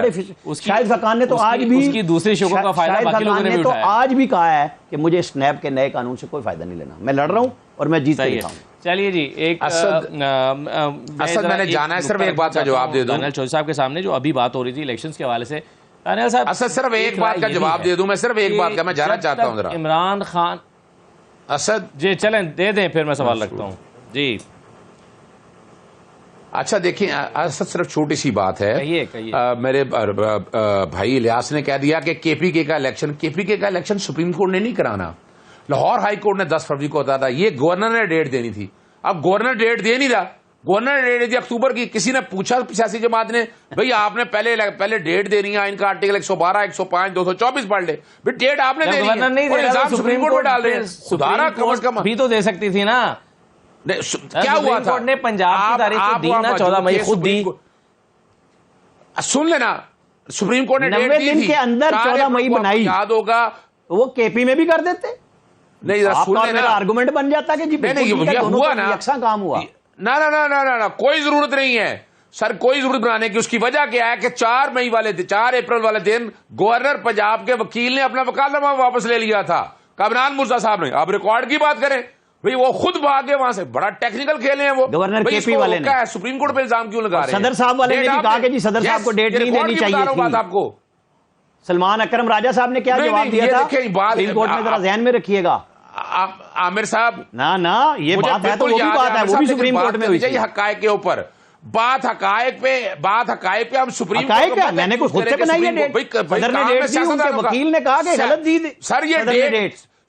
شاہد خاقان نے تو آج بھی اس کی دوسری شکوں کا فائدہ باقی لوگوں نے بھی تو اٹھایا. آج بھی کہا ہے کہ مجھے اسنیپ کے نئے قانون سے کوئی فائدہ نہیں لینا, میں لڑ رہا ہوں اور میں جیت کے دکھاؤں. چلیے جی, ایک اسد میں نے جانا ہے, صرف ایک بات کا جواب دے دوں دانیال چودھری صاحب کے سامنے جو ابھی بات ہو رہی تھی الیکشنز کے حوالے سے. دانیال صاحب اسد صرف ایک بات کا جواب دے دوں میں, صرف ایک بات کا میں جانا چاہتا ہوں ذرا. عمران خان اسد جی چلیں دے دیں پھر میں سوال رکھتا ہوں جی. اچھا دیکھیں اسد صرف چھوٹی سی بات ہے. کہیے. میرے بھائی الیاس نے کہہ دیا کہ کے پی کے کا الیکشن سپریم کورٹ نے نہیں کرانا, لاہور ہائی کورٹ نے 10 فروری کو ہوتا تھا. یہ گورنر نے ڈیٹ دینی تھی. اب گورنر ڈیٹ دے نہیں رہا, گورنر نے ڈیٹ دی اکتوبر کی. کسی نے پوچھا سیاسی جماعت نے, بھئی آپ نے پہلے ڈیٹ دینی ہے, ان کا آرٹیکل 112 105 224 پڑھ لے, ڈیٹ آپ نے دینی ہے, الزام سپریم کورٹ میں ڈال رہے ہیں. خدا کم از کم بھی تو دے سکتی تھی نا. کیا ہوا تھا؟ نے پنجاب کی تاریخ کو دی نا, 14 مئی خود دی. سن لینا, سپریم کورٹ نے 90 دن کے اندر 14 مئی بنائی, یاد ہوگا وہ کے پی میں بھی کر دیتے. نہیں سن لینا, آرگومنٹ بن جاتا کہ جی یہ ہوا نا, یکساں کام ہوا. نہ کوئی ضرورت نہیں ہے سر, کوئی ضرورت بنانے کی. اس کی وجہ کیا ہے کہ 4 اپریل والے دن گورنر پنجاب کے وکیل نے اپنا وکالتنامہ واپس لے لیا تھا, کامران مرزا صاحب نے. آپ ریکارڈ کی بات کریں, بھئی وہ خود بھاگے وہاں سے, بڑا ٹیکنیکل کھیلے ہیں وہ. گورنر کے پی والے نے سپریم کورٹ پہ الزام کیوں لگا رہے ہیں؟ صدر صاحب والے نے بھی کہا کہ جی صدر صاحب کو ڈیٹ نہیں دینی چاہیے تھی. آپ کو سلمان اکرم راجہ صاحب نے کیا جواب دیا تھا سپریم کورٹ میں, ذرا ذہن میں رکھیے گا. عامر صاحب نہ یہ بات ہے تو وہ بھی بات ہے, وہ بھی سپریم کورٹ میں ہوئی تھی. حقائق کے اوپر بات, حقائق پہ ہم سپریم کورٹ کا, میں نے کوئی خود سے بنائی ہے ڈیٹ, صدر نے ڈیٹ دی, ان کے وکیل نے کہا کہ غلط دی.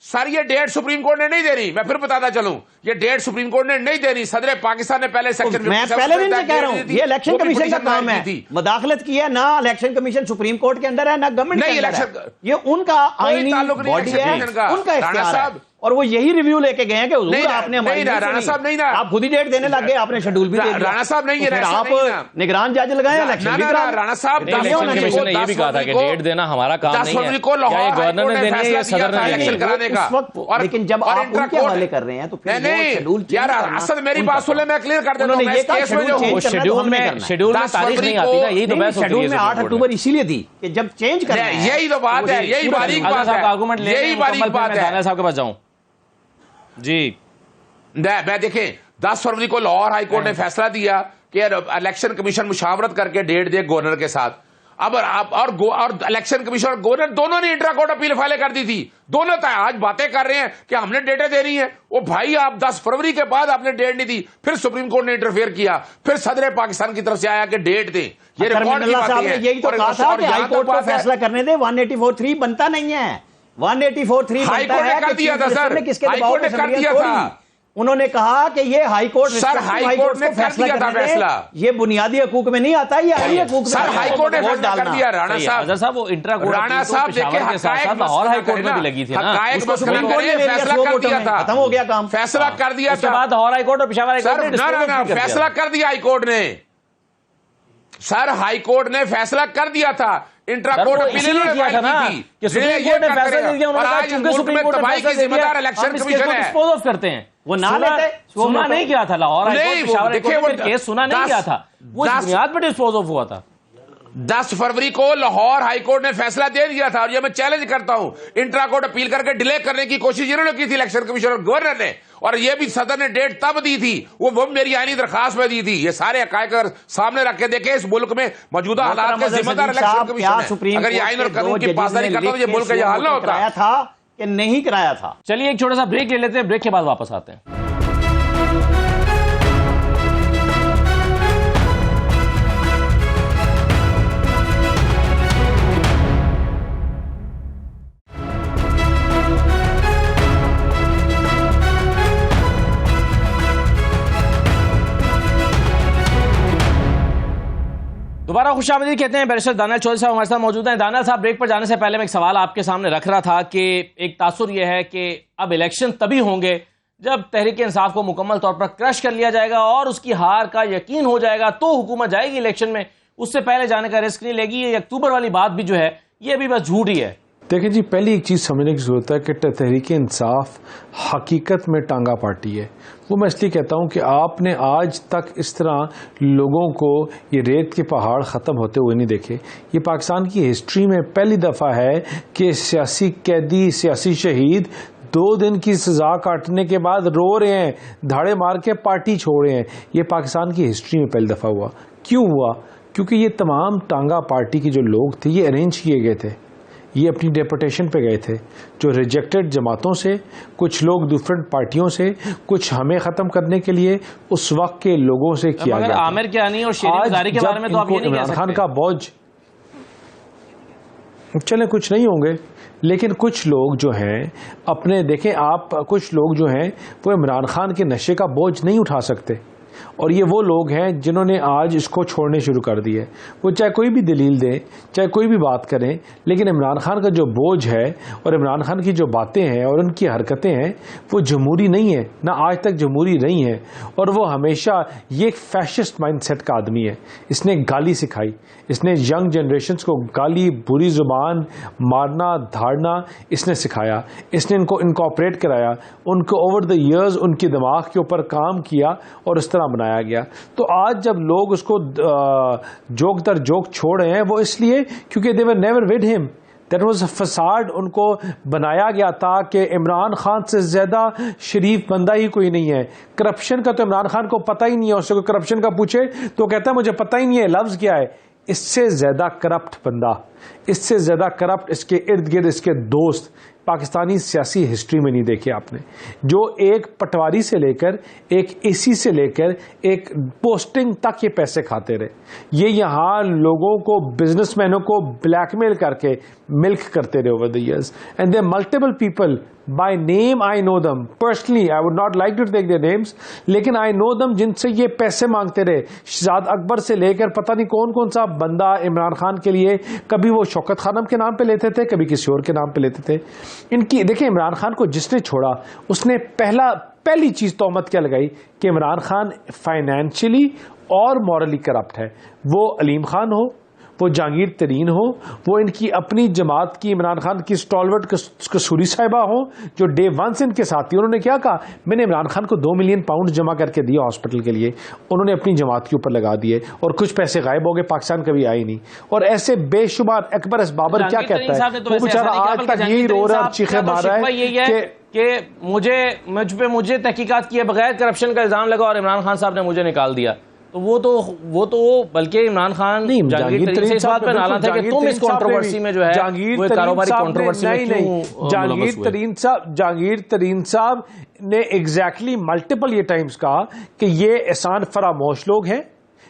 سر یہ ڈیٹ سپریم کورٹ نے نہیں دینی. میں پھر بتاتا چلوں, یہ ڈیٹ سپریم کورٹ نے نہیں دینی. صدر پاکستان نے پہلے سیکشن میں پہلے دن سے کہہ رہا ہوں, یہ الیکشن کمیشن کا کام ہے, مداخلت کی ہے. نہ الیکشن کمیشن سپریم کورٹ کے اندر ہے, نہ گورنمنٹ کے اندر ہے. یہ ان کا آئینی باڈی ہے, ان کا اختیار ہے, اور وہ یہی ریویو لے کے گئے ہیں کہ حضور آپ نے ہماری رانا صاحب نہیں, آپ خود ہی ڈیٹ دینے لگ گئے, آپ نے شیڈول بھی دے دیا. رانا صاحب نہیں ہے, آپ نگران جج لگائے الیکشن بھی کرا. رانا صاحب کمیشن نے یہ بھی کہا تھا کہ ڈیٹ دینا ہمارا کام نہیں ہے, کیا یہ گورنر نے دینی ہے یا صدر نے دینی ہے. لیکن جب آپ ان کے حوالے کر رہے ہیں تو پھر وہ شیڈول یار اسد میری بات سن لے, میں کلیئر کر دیتا ہوں. شیڈول میں تاریخ نہیں آتی نا, یہی تو بحث ہوتی ہے. شیڈول میں 8 اکتوبر اسی لیے دی کہ جب چینج کرنا ہے. یہی تو بات ہے, یہی باریک بات ہے, یہی باریک بات ہے. دانیال صاحب کے پاس جاؤں جی. میں دیکھیں 10 فروری کو لاہور ہائی کورٹ نے فیصلہ دیا کہ الیکشن کمیشن مشاورت کر کے ڈیٹ دے گورنر کے ساتھ. اب اور الیکشن کمیشن اور گورنر دونوں نے انٹرا کورٹ اپیل فائل کر دی تھی. دونوں آج باتیں کر رہے ہیں کہ ہم نے ڈیٹیں دینی ہے. وہ بھائی آپ 10 فروری کے بعد آپ نے ڈیٹ نہیں دی, پھر سپریم کورٹ نے انٹرفیئر کیا, پھر صدر پاکستان کی طرف سے آیا کہ ڈیٹ دیں. یہ ریکارڈ کی باتیں ہیں. یہی تو کہا تھا کہ ہائی کورٹ کو فیصلہ کرنے دے, 184(3) بنتا نہیں ہے. 184(3) ہائی کورٹ نے کر دیا تھا سر, ہائی کورٹ نے کر دیا تھا. انہوں نے کہا کہ یہ ہائی کورٹ سر, ہائی کورٹ نے کر دیا تھا فیصلہ. یہ بنیادی حقوق میں نہیں آتا, یہ آئینی حقوق میں. سر ہائی کورٹ نے فیصلہ کر دیا. رانا صاحب وہ انٹرا کورٹ رانا صاحب دیکھیں حقائق لاہور ہائی کورٹ میں بھی لگی تھی نا, حقائق مسئلہ کریں, فیصلہ کر دیا تھا, ختم ہو گیا کام, فیصلہ کر دیا اس کے تھا. بعد لاہور ہائی کورٹ اور پشاور ہائی کورٹ نے فیصلہ کر دیا ہائی کورٹ نے. سر ہائی کورٹ نے فیصلہ کر دیا تھا. انٹرا کورٹ اپیل نے کیا تھا نا کہ سپریم کورٹ نے فیصلہ دے دیا, انہوں نے کہا چونکہ سپریم کورٹ نے فیصلہ دے دیا ہم اس کیس کو ڈسپوز آف کرتے ہیں. وہ نہ لیتے, سنا نہیں کیا تھا Lahore high court Peshawar high court نے کیس سنا نہیں کیا تھا, وہ اس بنیاد پر ڈسپوز آف ہوا تھا. 10 فروری کو لاہور ہائی کورٹ نے فیصلہ دے دیا تھا, اور یہ میں چیلنج کرتا ہوں, انٹرا کورٹ اپیل کر کے ڈیلے کرنے کی کوشش انہوں نے کی تھی الیکشن کمیشنر گورنر نے, اور یہ بھی صدر نے ڈیٹ تب دی تھی, وہ میری آئینی درخواست میں دی تھی. یہ سارے حقائق سامنے رکھ کے دیکھیں, اس ملک میں موجودہ حالات کے ذمہ دار الیکشن کمیشن ہے. اگر یہ آئین اور قانون کی پاسداری کرتا تو یہ ملک کا یہ حال نہ ہوتا. کرایا تھا کہ نہیں کرایا تھا. چلیے ایک چھوٹا سا بریک لے لیتے ہیں, بریک کے بعد واپس آتے ہیں. دوبارہ خوش آمدید کہتے ہیں. بیرسٹر دانیال چودھری صاحب ہمارے ساتھ موجود ہیں. دانیال صاحب, بریک پر جانے سے پہلے میں ایک سوال آپ کے سامنے رکھ رہا تھا کہ ایک تاثر یہ ہے کہ اب الیکشن تبھی ہوں گے جب تحریک انصاف کو مکمل طور پر کرش کر لیا جائے گا اور اس کی ہار کا یقین ہو جائے گا تو حکومت جائے گی الیکشن میں, اس سے پہلے جانے کا رسک نہیں لے گی. یہ اکتوبر والی بات بھی جو ہے یہ بھی بس جھوٹ ہی ہے. دیکھیں جی, پہلی ایک چیز سمجھنے کی ضرورت ہے کہ تحریک انصاف حقیقت میں ٹانگا پارٹی ہے. وہ میں اس لیے کہتا ہوں کہ آپ نے آج تک اس طرح لوگوں کو یہ ریت کے پہاڑ ختم ہوتے ہوئے نہیں دیکھے. یہ پاکستان کی ہسٹری میں پہلی دفعہ ہے کہ سیاسی قیدی, سیاسی شہید 2 دن کی سزا کاٹنے کے بعد رو رہے ہیں, دھاڑے مار کے پارٹی چھوڑ رہے ہیں. یہ پاکستان کی ہسٹری میں پہلی دفعہ ہوا. کیوں ہوا؟ کیونکہ یہ تمام ٹانگا پارٹی کے جو لوگ تھے یہ ارینج کیے گئے تھے. یہ اپنی ڈیپوٹیشن پہ گئے تھے, جو ریجیکٹڈ جماعتوں سے, کچھ لوگ ڈفرینٹ پارٹیوں سے, کچھ ہمیں ختم کرنے کے لیے اس وقت کے لوگوں سے کیا گیا. عامر کیانی اور شیرین مزاری کے بارے میں تو آپ یہ نہیں کہہ سکتے. عمران خان کا بوجھ, چلیں کچھ نہیں ہوں گے, لیکن کچھ لوگ جو ہیں اپنے, دیکھیں آپ, کچھ لوگ جو ہیں وہ عمران خان کے نشے کا بوجھ نہیں اٹھا سکتے, اور یہ وہ لوگ ہیں جنہوں نے آج اس کو چھوڑنے شروع کر دی ہے. وہ چاہے کوئی بھی دلیل دیں, چاہے کوئی بھی بات کریں, لیکن عمران خان کا جو بوجھ ہے اور عمران خان کی جو باتیں ہیں اور ان کی حرکتیں ہیں وہ جمہوری نہیں ہیں, نہ آج تک جمہوری رہی ہیں. اور وہ ہمیشہ یہ ایک فیشسٹ مائنڈ سیٹ کا آدمی ہے. اس نے گالی سکھائی, اس نے ینگ جنریشنز کو گالی, بری زبان, مارنا, دھاڑنا اس نے سکھایا. اس نے ان کو انکارپوریٹ کرایا, ان کو اوور دا ایئرز ان کے دماغ کے اوپر کام کیا اور اس طرح بنایا گیا. تو آج جب لوگ اس کو جوک در جوک چھوڑ رہے ہیں وہ اس لیے کیونکہ they were never with him. That was a facade. ان کو بنایا گیا تھا کہ عمران خان سے زیادہ شریف بندہ ہی کوئی نہیں ہے. کرپشن کا تو عمران خان کو پتہ ہی نہیں ہے. اس سے کوئی کرپشن کا پوچھے تو کہتا ہے مجھے پتہ ہی نہیں ہے لفظ کیا ہے. اس سے زیادہ کرپٹ بندہ, اس سے زیادہ کرپٹ اس کے ارد گرد اس کے دوست پاکستانی سیاسی ہسٹری میں نہیں دیکھے آپ نے. جو ایک پٹواری سے لے کر, ایک اے سی سے لے کر, ایک پوسٹنگ تک یہ پیسے کھاتے رہے. یہ یہاں لوگوں کو, بزنس مینوں کو بلیک میل کر کے ملک کرتے رہے over the years. And there multiple people by name, I know them personally, I would not like to take their names, لیکن آئی نو دم جن سے یہ پیسے مانگتے رہے. شہزاد اکبر سے لے کر پتہ نہیں کون کون سا بندہ عمران خان کے لیے, کبھی وہ شوکت خانم کے نام پہ لیتے تھے, کبھی کسی اور کے نام پہ لیتے تھے. ان کی دیکھیں, عمران خان کو جس نے چھوڑا اس نے پہلی چیز تہمت کیا لگائی کہ عمران خان فائنینشلی اور مورلی کرپٹ ہے. وہ علیم خان ہو, وہ جہانگیر ترین ہو, وہ ان کی اپنی جماعت کی عمران خان کی سٹالورٹ قصوری صاحبہ ہوں جو ڈے ون سے ان کے ساتھ تھی. انہوں نے کیا کہا, میں نے عمران خان کو 2 ملین پاؤنڈ جمع کر کے دیا ہاسپٹل کے لیے, انہوں نے اپنی جماعت کے اوپر لگا دیے اور کچھ پیسے غائب ہو گئے, پاکستان کبھی آئے نہیں. اور ایسے بے شمار. اکبر اس بابر کیا کہتا ہے, وہ بیچارہ آج تک یہی رو رہا ہے, چیخے مار رہا ہے کہ مجھے تحقیقات کیے بغیر کرپشن کا الزام لگا اور عمران خان صاحب نے مجھے نکال دیا. تو وہ تو بلکہ عمران خان جہانگیر ترین سے اس بات پہ نالا تھا کہ تم اس کنٹروورسی میں جو ہے وہ کاروباری کنٹروورسی میں کیوں جہانگیر ترین صاحب نے ایگزیکٹلی ملٹیپل یہ ٹائمز کہا کہ یہ احسان فراموش لوگ ہیں,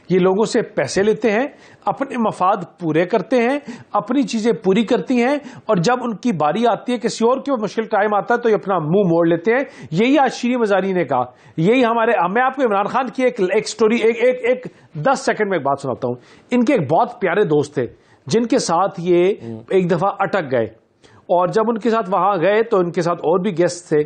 یہ لوگوں سے پیسے لیتے ہیں, اپنے مفاد پورے کرتے ہیں, اپنی چیزیں پوری کرتی ہیں, اور جب ان کی باری آتی ہے کسی اور کے مشکل قائم آتا ہے تو یہ اپنا منہ موڑ لیتے ہیں. یہی آج شیرین مزاری نے کہا. یہی میں آپ کو عمران خان کی ایک سٹوری, ایک 10 سیکنڈ میں ایک بات سناتا ہوں. ان کے ایک بہت پیارے دوست تھے جن کے ساتھ یہ ایک دفعہ اٹک گئے, اور جب ان کے ساتھ وہاں گئے تو ان کے ساتھ اور بھی گیسٹ تھے.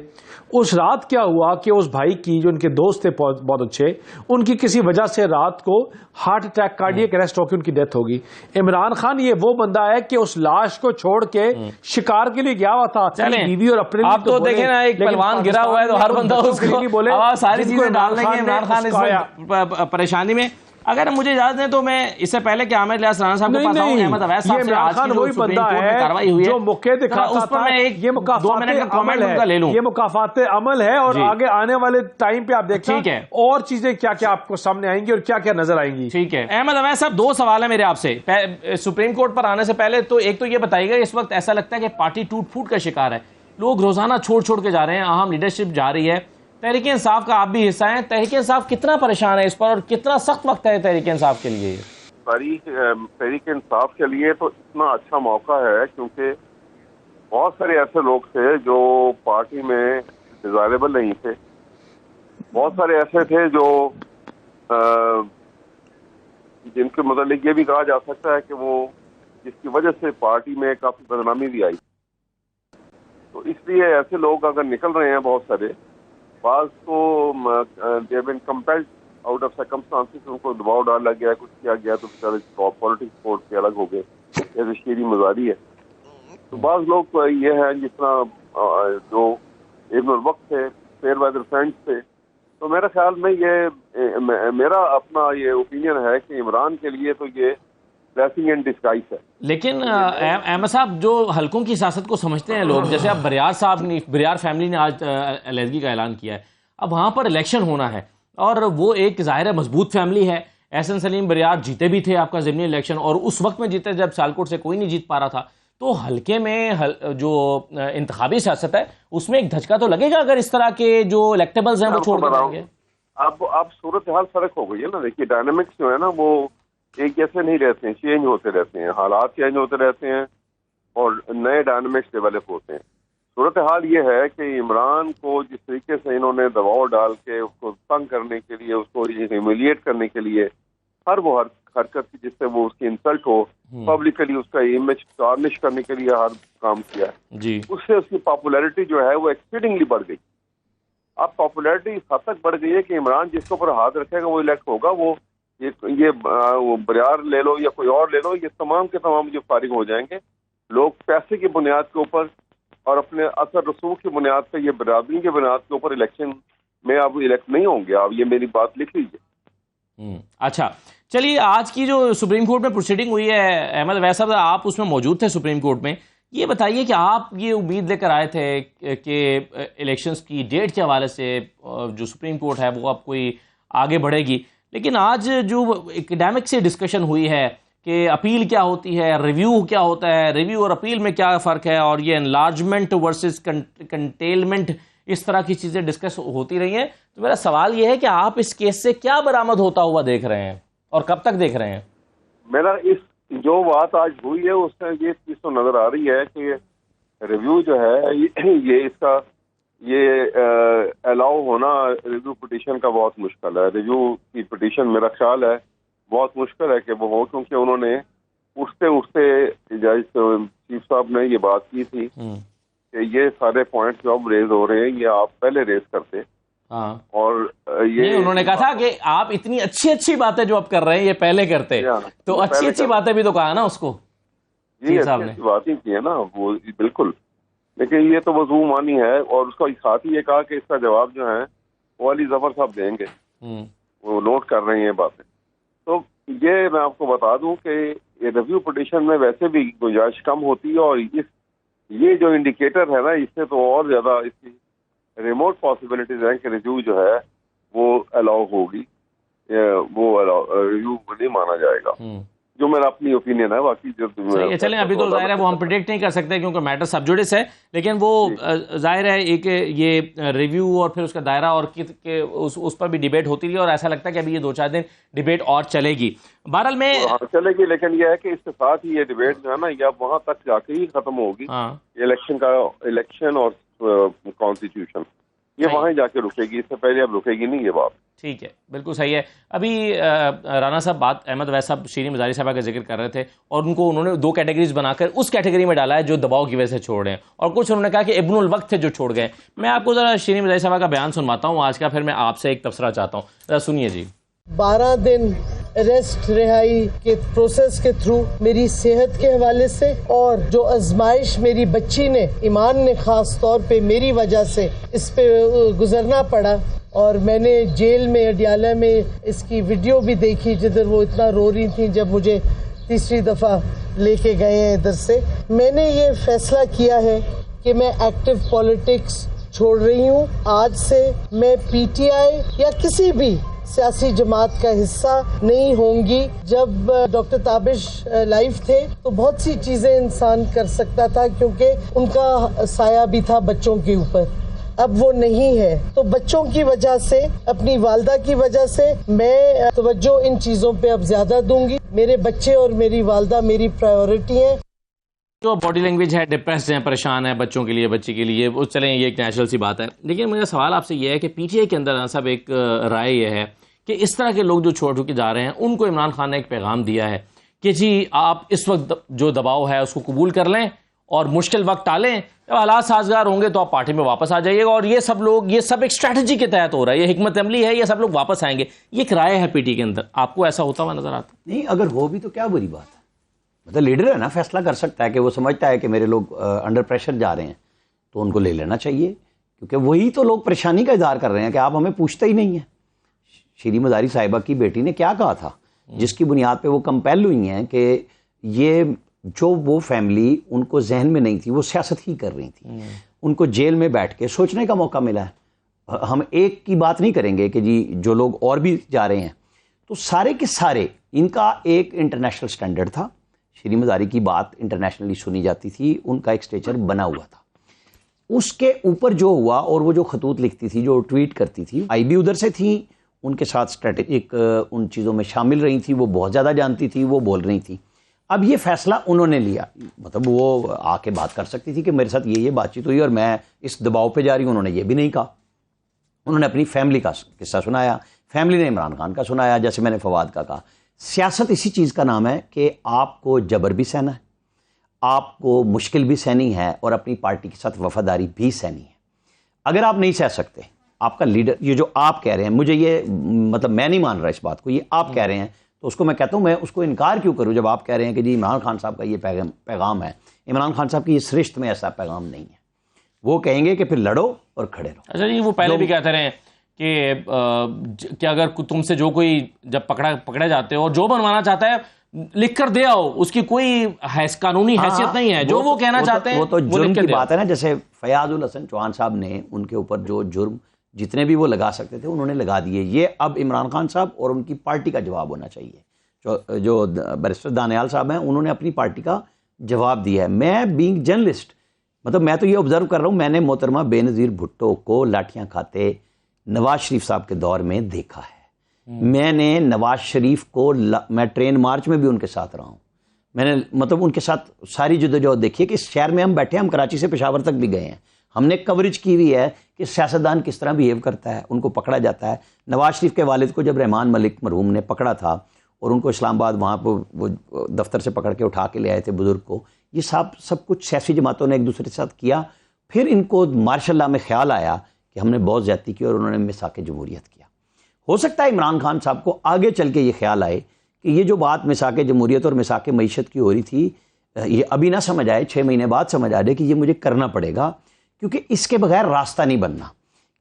اس رات کیا ہوا کہ اس بھائی کی, جو ان کے دوست تھے بہت اچھے, ان کی کسی وجہ سے رات کو ہارٹ اٹیک, کارڈیک اریسٹ ہو کے ان کی ڈیتھ ہوگی. عمران خان یہ وہ بندہ ہے کہ اس لاش کو چھوڑ کے شکار کے لیے گیا ہوا تھا. بیوی اور اپنے آپ تو دیکھیں نا, ایک پہلوان گرا ہوا ہے تو ہر بندہ اس کو ساری چیزیں ڈال دیں گے. عمران خان اس پریشانی میں اگر مجھے اجازت دیں تو میں اس سے پہلے کہ عامر الیاس رانا صاحب کے پاس آؤں، احمد اویس صاحب سے آج کی جو سپریم کورٹ میں کارروائی ہوئی ہے جو موقع دکھاتا تھا، یہ مکافات عمل ہے، یہ مکافات عمل ہے، اور آگے آنے والے ٹائم پہ آپ دیکھیں اور چیزیں کیا کیا آپ کو سامنے آئیں گی اور کیا کیا نظر آئیں گی. ٹھیک ہے احمد اویس صاحب، دو سوال ہیں میرے آپ سے سپریم کورٹ پر آنے سے پہلے. تو ایک تو یہ بتائیے گا، اس وقت ایسا لگتا ہے کہ پارٹی ٹوٹ پھوٹ کا شکار ہے، لوگ روزانہ چھوڑ کے جا رہے ہیں، اہم لیڈرشپ جا رہی ہے. تحریک انصاف کا آپ بھی حصہ ہیں، تحریک انصاف کتنا پریشان ہے اس پر، اور کتنا سخت وقت ہے تحریک انصاف کے لیے؟ تحریک انصاف کے لیے تو اتنا اچھا موقع ہے کیونکہ بہت سارے ایسے لوگ تھے جو پارٹی میں ڈیزائریبل نہیں تھے، بہت سارے ایسے تھے جو جن کے متعلق یہ بھی کہا جا سکتا ہے کہ وہ جس کی وجہ سے پارٹی میں کافی بدنامی بھی آئی. تو اس لیے ایسے لوگ اگر نکل رہے ہیں بہت سارے، بعض کو they have been compelled out of circumstances, ان کو دباؤ ڈالا گیا، کچھ کیا گیا تو بیچارے پالیٹکس کورٹ سے الگ ہو گئے، جیسے شیری مزاری ہے. تو بعض لوگ تو یہ ہیں جس طرح جو ابن الوقت تھے، فیئر ویدر فرینڈس تھے. تو میرے خیال میں یہ میرا اپنا یہ اوپینین ہے کہ عمران کے لیے تو یہ بلیسنگ ان ڈسگائز ہے. لیکن احمد صاحب، جو حلقوں کی سیاست کو سمجھتے ہیں لوگ، جیسے اب بریار فیملی نے آج علیحدگی کا اعلان کیا ہے، اب وہاں پر الیکشن ہونا ہے، اور وہ ایک ظاہر مضبوط فیملی ہے. احسن سلیم بریار جیتے بھی تھے آپ کا ضمنی الیکشن، اور اس وقت میں جیتے جب سیالکوٹ سے کوئی نہیں جیت پا رہا تھا. تو حلقے میں جو انتخابی سیاست ہے اس میں ایک دھچکا تو لگے گا اگر اس طرح کے جو الیکٹیبلز ہیں وہ چھوڑ کر جائیں گے. اب صورتحال فرق ہو گئی ہے نا. دیکھیے ڈائنامکس جو ہے نا وہ ایک جیسے نہیں رہتے ہیں، چینج ہوتے رہتے ہیں، حالات چینج ہوتے رہتے ہیں اور نئے ڈائنامکس ڈیولپ ہوتے ہیں. صورتحال یہ ہے کہ عمران کو جس طریقے سے انہوں نے دباؤ ڈال کے اس کو تنگ کرنے کے لیے، اس کو ہیومیلیٹ کرنے کے لیے ہر وہ حرکت کی جس سے وہ اس کی انسلٹ ہو، پبلکلی اس کا امیج ٹارنش کرنے کے لیے ہر کام کیا ہے، اس سے اس کی پاپولیرٹی جو ہے وہ ایکسپیڈنگلی بڑھ گئی. اب پاپولیرٹی اس حد تک بڑھ گئی ہے کہ عمران جس کے اوپر ہاتھ رکھے گا وہ الیکٹ ہوگا. وہ بریار لے لو یا کوئی اور لے لو، یہ تمام کے تمام جو فارغ ہو جائیں گے. لوگ پیسے کی بنیاد کے اوپر اور اپنے اثر رسوخ کی بنیاد پہ، یہ برادری کی بنیاد کے اوپر الیکشن میں اب الیکٹ نہیں ہوں گے. آپ یہ میری بات لکھ لیجیے. اچھا چلیے، آج کی جو سپریم کورٹ میں پروسیڈنگ ہوئی ہے، احمد اویس صاحب آپ اس میں موجود تھے سپریم کورٹ میں، یہ بتائیے کہ آپ یہ امید لے کر آئے تھے کہ الیکشنز کی ڈیٹ کے حوالے سے جو سپریم کورٹ ہے وہ اب کوئی آگے بڑھے گی، لیکن آج جو اکیڈیمک سے ڈسکشن ہوئی ہے کہ اپیل کیا ہوتی ہے، ریویو کیا ہوتا ہے، ریویو اور اپیل میں کیا فرق ہے، اور یہ انلارجمنٹ ورسز کنٹیلمنٹ، اس طرح کی چیزیں ڈسکس ہوتی رہی ہیں. تو میرا سوال یہ ہے کہ آپ اس کیس سے کیا برآمد ہوتا ہوا دیکھ رہے ہیں اور کب تک دیکھ رہے ہیں؟ میرا اس جو بات آج ہوئی ہے اس سے یہ چیز تو نظر آ رہی ہے کہ ریویو جو ہے یہ اس کا یہ الاؤ ہونا ریویو پٹیشن کا بہت مشکل ہے. ریویو کی پٹیشن میرا خیال ہے بہت مشکل ہے کہ وہ ہو، کیونکہ انہوں نے اٹھتے جج چیف صاحب نے یہ بات کی تھی کہ یہ سارے پوائنٹس جو اب ریز ہو رہے ہیں یہ آپ پہلے ریز کرتے. اور یہ انہوں نے کہا تھا کہ آپ اتنی اچھی باتیں جو آپ کر رہے ہیں یہ پہلے کرتے، تو اچھی باتیں بھی تو کہا نا اس کو جی صاحب نے باتیں کی ہے نا وہ بالکل. لیکن یہ تو وضو مانی ہے، اور اس کا ساتھ ہی یہ کہا کہ اس کا جواب جو ہے وہ علی ظفر صاحب دیں گے، وہ نوٹ کر رہے ہیں باتیں. تو یہ میں آپ کو بتا دوں کہ ریویو پٹیشن میں ویسے بھی گنجائش کم ہوتی ہے، اور یہ جو انڈیکیٹر ہے نا اس سے تو اور زیادہ اس کی ریموٹ پاسبلٹیز ہیں کہ ریویو جو ہے وہ الاؤ ہوگی، وہ ریویو نہیں مانا جائے گا، جو میرا اپنی اوپینین ہے. باقی جو چلیں ابھی تو ظاہر ہے وہ ہم پریڈکٹ نہیں کر سکتے کیونکہ میٹر سب جوڈس ہے، لیکن وہ ظاہر ہے ایک یہ ریویو اور پھر اس کا دائرہ اور اس پر بھی ڈیبیٹ ہوتی رہی، اور ایسا لگتا ہے کہ ابھی یہ 2-4 دن ڈیبیٹ اور چلے گی. بہرحال میں چلے گی، لیکن یہ ہے کہ اس کے ساتھ ہی یہ ڈیبیٹ جو ہے نا یہ وہاں تک جا کے ہی ختم ہوگی. الیکشن اور کانسٹیٹیوشن یہ وہاں جا کے رکے گی، اس سے پہلے اب رکے گی نہیں یہ بات. ٹھیک ہے، بالکل صحیح ہے. ابھی رانا صاحب احمد اویس صاحب شیریں مزاری صاحبہ کا ذکر کر رہے تھے، اور انہوں نے 2 کیٹیگریز بنا کر اس کیٹیگری میں ڈالا ہے جو دباؤ کی وجہ سے چھوڑ رہے ہیں، اور کچھ انہوں نے کہا کہ ابن الوقت تھے جو چھوڑ گئے. میں آپ کو ذرا شیریں مزاری صاحبہ کا بیان سنواتا ہوں آج کا، پھر میں آپ سے ایک تبصرہ چاہتا ہوں، ذرا سنیے جی. 12 دن ریسٹ رہائی کے پروسیس کے تھرو میری صحت کے حوالے سے، اور جو آزمائش میری بچی نے، ایمان نے خاص طور پہ میری وجہ سے اس پہ گزرنا پڑا، اور میں نے جیل میں اڈیالہ میں اس کی ویڈیو بھی دیکھی جدھر وہ اتنا رو رہی تھیں جب مجھے تیسری دفعہ لے کے گئے ہیں ادھر سے. میں نے یہ فیصلہ کیا ہے کہ میں ایکٹیو پالیٹکس چھوڑ رہی ہوں. آج سے میں پی ٹی آئی یا کسی بھی سیاسی جماعت کا حصہ نہیں ہوں گی. جب ڈاکٹر تابش لائف تھے تو بہت سی چیزیں انسان کر سکتا تھا کیونکہ ان کا سایہ بھی تھا بچوں کے اوپر. اب وہ نہیں ہے تو بچوں کی وجہ سے, اپنی والدہ کی وجہ سے میں توجہ ان چیزوں پہ اب زیادہ دوں گی. میرے بچے اور میری والدہ میری پرائیورٹی ہیں. جو باڈی لینگویج ہے, ڈپریسڈ ہیں, پریشان ہے بچوں کے لیے, بچے کے لیے, وہ چلیں یہ ایک نیچرل سی بات ہے. لیکن میرا سوال آپ سے یہ ہے کہ پی ٹی آئی کے اندر صاحب ایک رائے یہ ہے کہ اس طرح کے لوگ جو چھوڑ کے جا رہے ہیں ان کو عمران خان نے ایک پیغام دیا ہے کہ جی آپ اس وقت جو دباؤ ہے اس کو قبول کر لیں اور مشکل وقت ٹالیں, جب حالات سازگار ہوں گے تو آپ پارٹی میں واپس آ جائیے گا. اور یہ سب لوگ, یہ سب ایک اسٹریٹجی کے تحت ہو رہا ہے, یہ حکمت عملی ہے, یہ سب لوگ واپس آئیں گے. یہ ایک رائے ہے پی ٹی کے اندر, آپ کو ایسا ہوتا ہوا نظر آتا؟ نہیں, اگر ہو بھی تو کیا بری بات ہے. مطلب لیڈر ہے نا, فیصلہ کر سکتا ہے کہ وہ سمجھتا ہے کہ میرے لوگ انڈر پریشر جا رہے ہیں تو ان کو لے لینا چاہیے, کیونکہ وہی تو لوگ پریشانی کا اظہار کر رہے ہیں کہ آپ ہمیں پوچھتے ہی نہیں ہیں. شیریں مزاری صاحبہ کی بیٹی نے کیا کہا تھا جس کی بنیاد پہ وہ کمپیل ہوئی ہیں کہ یہ جو وہ فیملی ان کو ذہن میں نہیں تھی, وہ سیاست ہی کر رہی تھی, ان کو جیل میں بیٹھ کے سوچنے کا موقع ملا ہے. ہم ایک کی بات نہیں کریں گے کہ جی جو لوگ اور بھی جا رہے ہیں, تو سارے کے سارے ان کا ایک انٹرنیشنل سٹینڈرڈ تھا. شیریں مزاری کی بات انٹرنیشنلی سنی جاتی تھی, ان کا ایک اسٹیچر بنا ہوا تھا. اس کے اوپر جو ہوا, اور وہ جو خطوط لکھتی تھی, جو ٹویٹ کرتی تھی, آئی بھی ادھر سے تھیں, ان کے ساتھ اسٹریٹجک ان چیزوں میں شامل رہی تھی, وہ بہت زیادہ جانتی تھی, وہ بول رہی تھی. اب یہ فیصلہ انہوں نے لیا, مطلب وہ آ کے بات کر سکتی تھی کہ میرے ساتھ یہ بات چیت ہوئی اور میں اس دباؤ پہ جا رہی ہوں. انہوں نے یہ بھی نہیں کہا. انہوں نے اپنی فیملی کا قصہ سنایا, فیملی نے عمران خان کا سنایا, جیسے میں نے فواد کا کہا. سیاست اسی چیز کا نام ہے کہ آپ کو جبر بھی سہنا ہے, آپ کو مشکل بھی سہنی ہے, اور اپنی پارٹی کے ساتھ وفاداری بھی سہنی ہے. اگر آپ نہیں سہ سکتے, آپ کا لیڈر, یہ جو آپ کہہ رہے ہیں, مجھے یہ مطلب میں نہیں مان رہا اس بات کو, یہ آپ کہہ رہے ہیں, تو اس کو میں کہتا ہوں میں اس کو انکار کیوں کروں جب آپ کہہ رہے ہیں کہ جی عمران خان صاحب کا یہ پیغام ہے. عمران خان صاحب کی اس رشت میں ایسا پیغام نہیں ہے. وہ کہیں گے کہ پھر لڑو اور کھڑے رہو. اچھا جی, وہ پہلے بھی کہتے رہے کہ اگر تم سے جو کوئی جب پکڑے جاتے ہو اور جو بنوانا چاہتا ہے لکھ کر دے آؤ, اس کی کوئی قانونی حیثیت نہیں ہے, جو وہ کہنا چاہتے ہیں وہ تو جرم کی بات ہے نا. جیسے فیاض الحسن چوہان صاحب نے ان کے اوپر جو جرم جتنے بھی وہ لگا سکتے تھے انہوں نے لگا دیے. یہ اب عمران خان صاحب اور ان کی پارٹی کا جواب ہونا چاہیے. جو بیرسٹر دانیال صاحب ہیں انہوں نے اپنی پارٹی کا جواب دیا ہے. میں بینگ جرنلسٹ, مطلب میں تو یہ آبزرو کر رہا ہوں, میں نے محترمہ بے نظیر بھٹو کو لاٹھیاں کھاتے نواز شریف صاحب کے دور میں دیکھا ہے. میں نے نواز شریف کو, میں ٹرین مارچ میں بھی ان کے ساتھ رہا ہوں, میں نے مطلب ان کے ساتھ ساری جدوجہد دیکھی ہے کہ اس شہر میں ہم بیٹھے, ہم کراچی سے پشاور تک بھی گئے ہیں, ہم نے کوریج کی ہوئی ہے کہ سیاستدان کس طرح بیہیو کرتا ہے, ان کو پکڑا جاتا ہے. نواز شریف کے والد کو جب رحمان ملک مرحوم نے پکڑا تھا اور ان کو اسلام آباد وہاں پہ وہ دفتر سے پکڑ کے اٹھا کے لے آئے تھے بزرگ کو, یہ سب کچھ سیاسی جماعتوں نے ایک دوسرے کے ساتھ کیا. پھر ان کو ماشاء اللہ میں خیال آیا کہ ہم نے بہت زیادتی کی اور انہوں نے مساق جمہوریت کیا. ہو سکتا ہے عمران خان صاحب کو آگے چل کے یہ خیال آئے کہ یہ جو بات مساق جمہوریت اور مساق معیشت کی ہو رہی تھی, یہ ابھی نہ سمجھ آئے, 6 مہینے بعد سمجھ آ جائے کہ یہ مجھے کرنا پڑے گا, کیونکہ اس کے بغیر راستہ نہیں بننا.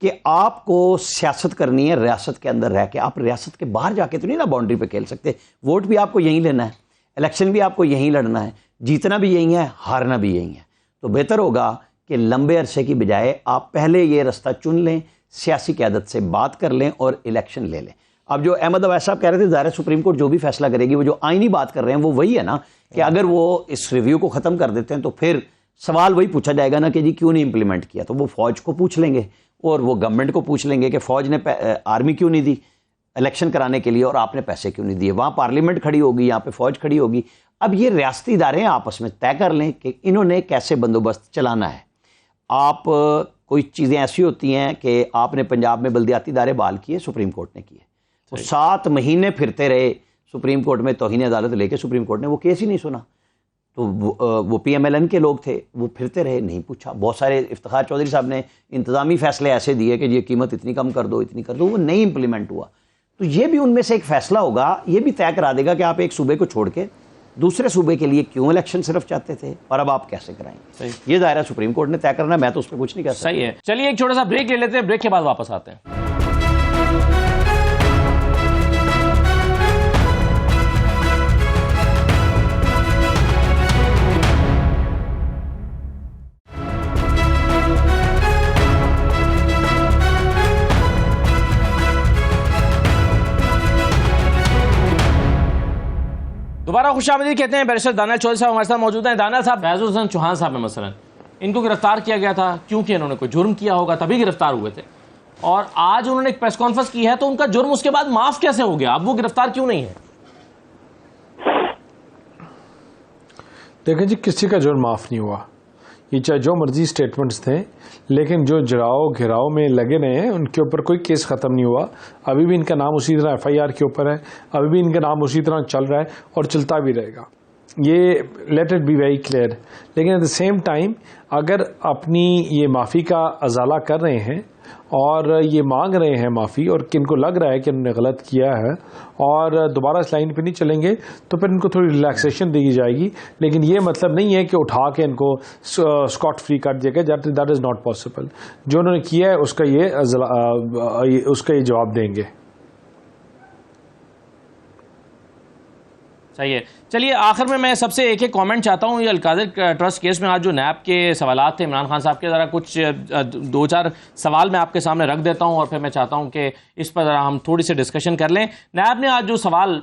کہ آپ کو سیاست کرنی ہے ریاست کے اندر رہ کے, آپ ریاست کے باہر جا کے تو نہیں نا باؤنڈری پہ کھیل سکتے. ووٹ بھی آپ کو یہیں لینا ہے, الیکشن بھی آپ کو یہیں لڑنا ہے, جیتنا بھی یہیں ہے, ہارنا بھی یہیں ہے. تو بہتر ہوگا کہ لمبے عرصے کی بجائے آپ پہلے یہ رستہ چن لیں, سیاسی قیادت سے بات کر لیں اور الیکشن لے لیں. اب جو احمد اویس صاحب کہہ رہے تھے ظاہر سپریم کورٹ جو بھی فیصلہ کرے گی, وہ جو آئینی بات کر رہے ہیں وہ وہی ہے نا, کہ اگر وہ اس ریویو کو ختم کر دیتے ہیں تو پھر سوال وہی پوچھا جائے گا نا کہ جی کیوں نہیں امپلیمنٹ کیا. تو وہ فوج کو پوچھ لیں گے اور وہ گورنمنٹ کو پوچھ لیں گے کہ فوج نے آرمی کیوں نہیں دی الیکشن کرانے کے لیے, اور آپ نے پیسے کیوں نہیں دیے. وہاں پارلیمنٹ کھڑی ہوگی, یہاں پہ فوج کھڑی ہوگی. اب یہ ریاستی ادارے آپس میں طے کر لیں کہ انہوں نے کیسے بندوبست چلانا ہے. آپ کوئی چیزیں ایسی ہوتی ہیں کہ آپ نے پنجاب میں بلدیاتی ادارے بحال کیے, سپریم کورٹ نے کیے, وہ 7 مہینے پھرتے رہے سپریم کورٹ میں توہین عدالت لے کے, سپریم کورٹ نے وہ کیس ہی نہیں سنا. تو وہ پی ایم ایل این کے لوگ تھے, وہ پھرتے رہے, نہیں پوچھا. بہت سارے افتخار چودھری صاحب نے انتظامی فیصلے ایسے دیے کہ یہ قیمت اتنی کم کر دو, اتنی کر دو, وہ نہیں امپلیمنٹ ہوا. تو یہ بھی ان میں سے ایک فیصلہ ہوگا, یہ بھی طے کرا دے گا کہ آپ ایک صوبے کو چھوڑ کے دوسرے صوبے کے لیے کیوں الیکشن صرف چاہتے تھے اور اب آپ کیسے کرائیں گے. یہ دائرہ سپریم کورٹ نے طے کرنا ہے, میں تو اس پہ کچھ نہیں کہہ سکتا. صحیح ہے, چلیے ایک چھوٹا سا بریک لے لیتے ہیں, بریک کے بعد واپس آتے ہیں. دوبارہ خوش آمدید کہتے ہیں بیرسٹر دانیال چودھری صاحب ہمارے ساتھ موجود ہیں. دانیال صاحب، فیض الحسن چوہان صاحب ہیں مثلا، ان کو گرفتار کیا گیا تھا کیونکہ انہوں نے کوئی جرم کیا ہوگا تبھی گرفتار ہوئے تھے، اور آج انہوں نے ایک پریس کانفرنس کی ہے تو ان کا جرم اس کے بعد معاف کیسے ہو گیا؟ اب وہ گرفتار کیوں نہیں ہے؟ دیکھیں جی، کسی کا جرم معاف نہیں ہوا. یہ چاہے جو مرضی سٹیٹمنٹس تھے، لیکن جو جڑاؤ گھیراؤ میں لگے رہے ہیں ان کے اوپر کوئی کیس ختم نہیں ہوا. ابھی بھی ان کا نام اسی طرح FIR کے اوپر ہے، ابھی بھی ان کا نام اسی طرح چل رہا ہے اور چلتا بھی رہے گا. یہ let it be very clear. لیکن ایٹ دا سیم ٹائم اگر اپنی یہ معافی کا ازالہ کر رہے ہیں اور یہ مانگ رہے ہیں معافی، اور کن کو لگ رہا ہے کہ انہوں نے غلط کیا ہے اور دوبارہ اس لائن پہ نہیں چلیں گے، تو پھر ان کو تھوڑی ریلیکسیشن دی جائے گی. لیکن یہ مطلب نہیں ہے کہ اٹھا کے ان کو اسکاٹ فری کر دیا گیا. That is not possible. جو انہوں نے کیا ہے اس کا یہ جواب دیں گے. صحیح ہے. چلیے آخر میں سب سے ایک کامنٹ چاہتا ہوں. یہ القادر ٹرسٹ کیس میں آج جو نیب کے سوالات تھے عمران خان صاحب کے، ذرا کچھ 2-4 سوال میں آپ کے سامنے رکھ دیتا ہوں اور پھر میں چاہتا ہوں کہ اس پر ذرا ہم تھوڑی سی ڈسکشن کر لیں. نیب نے آج جو سوال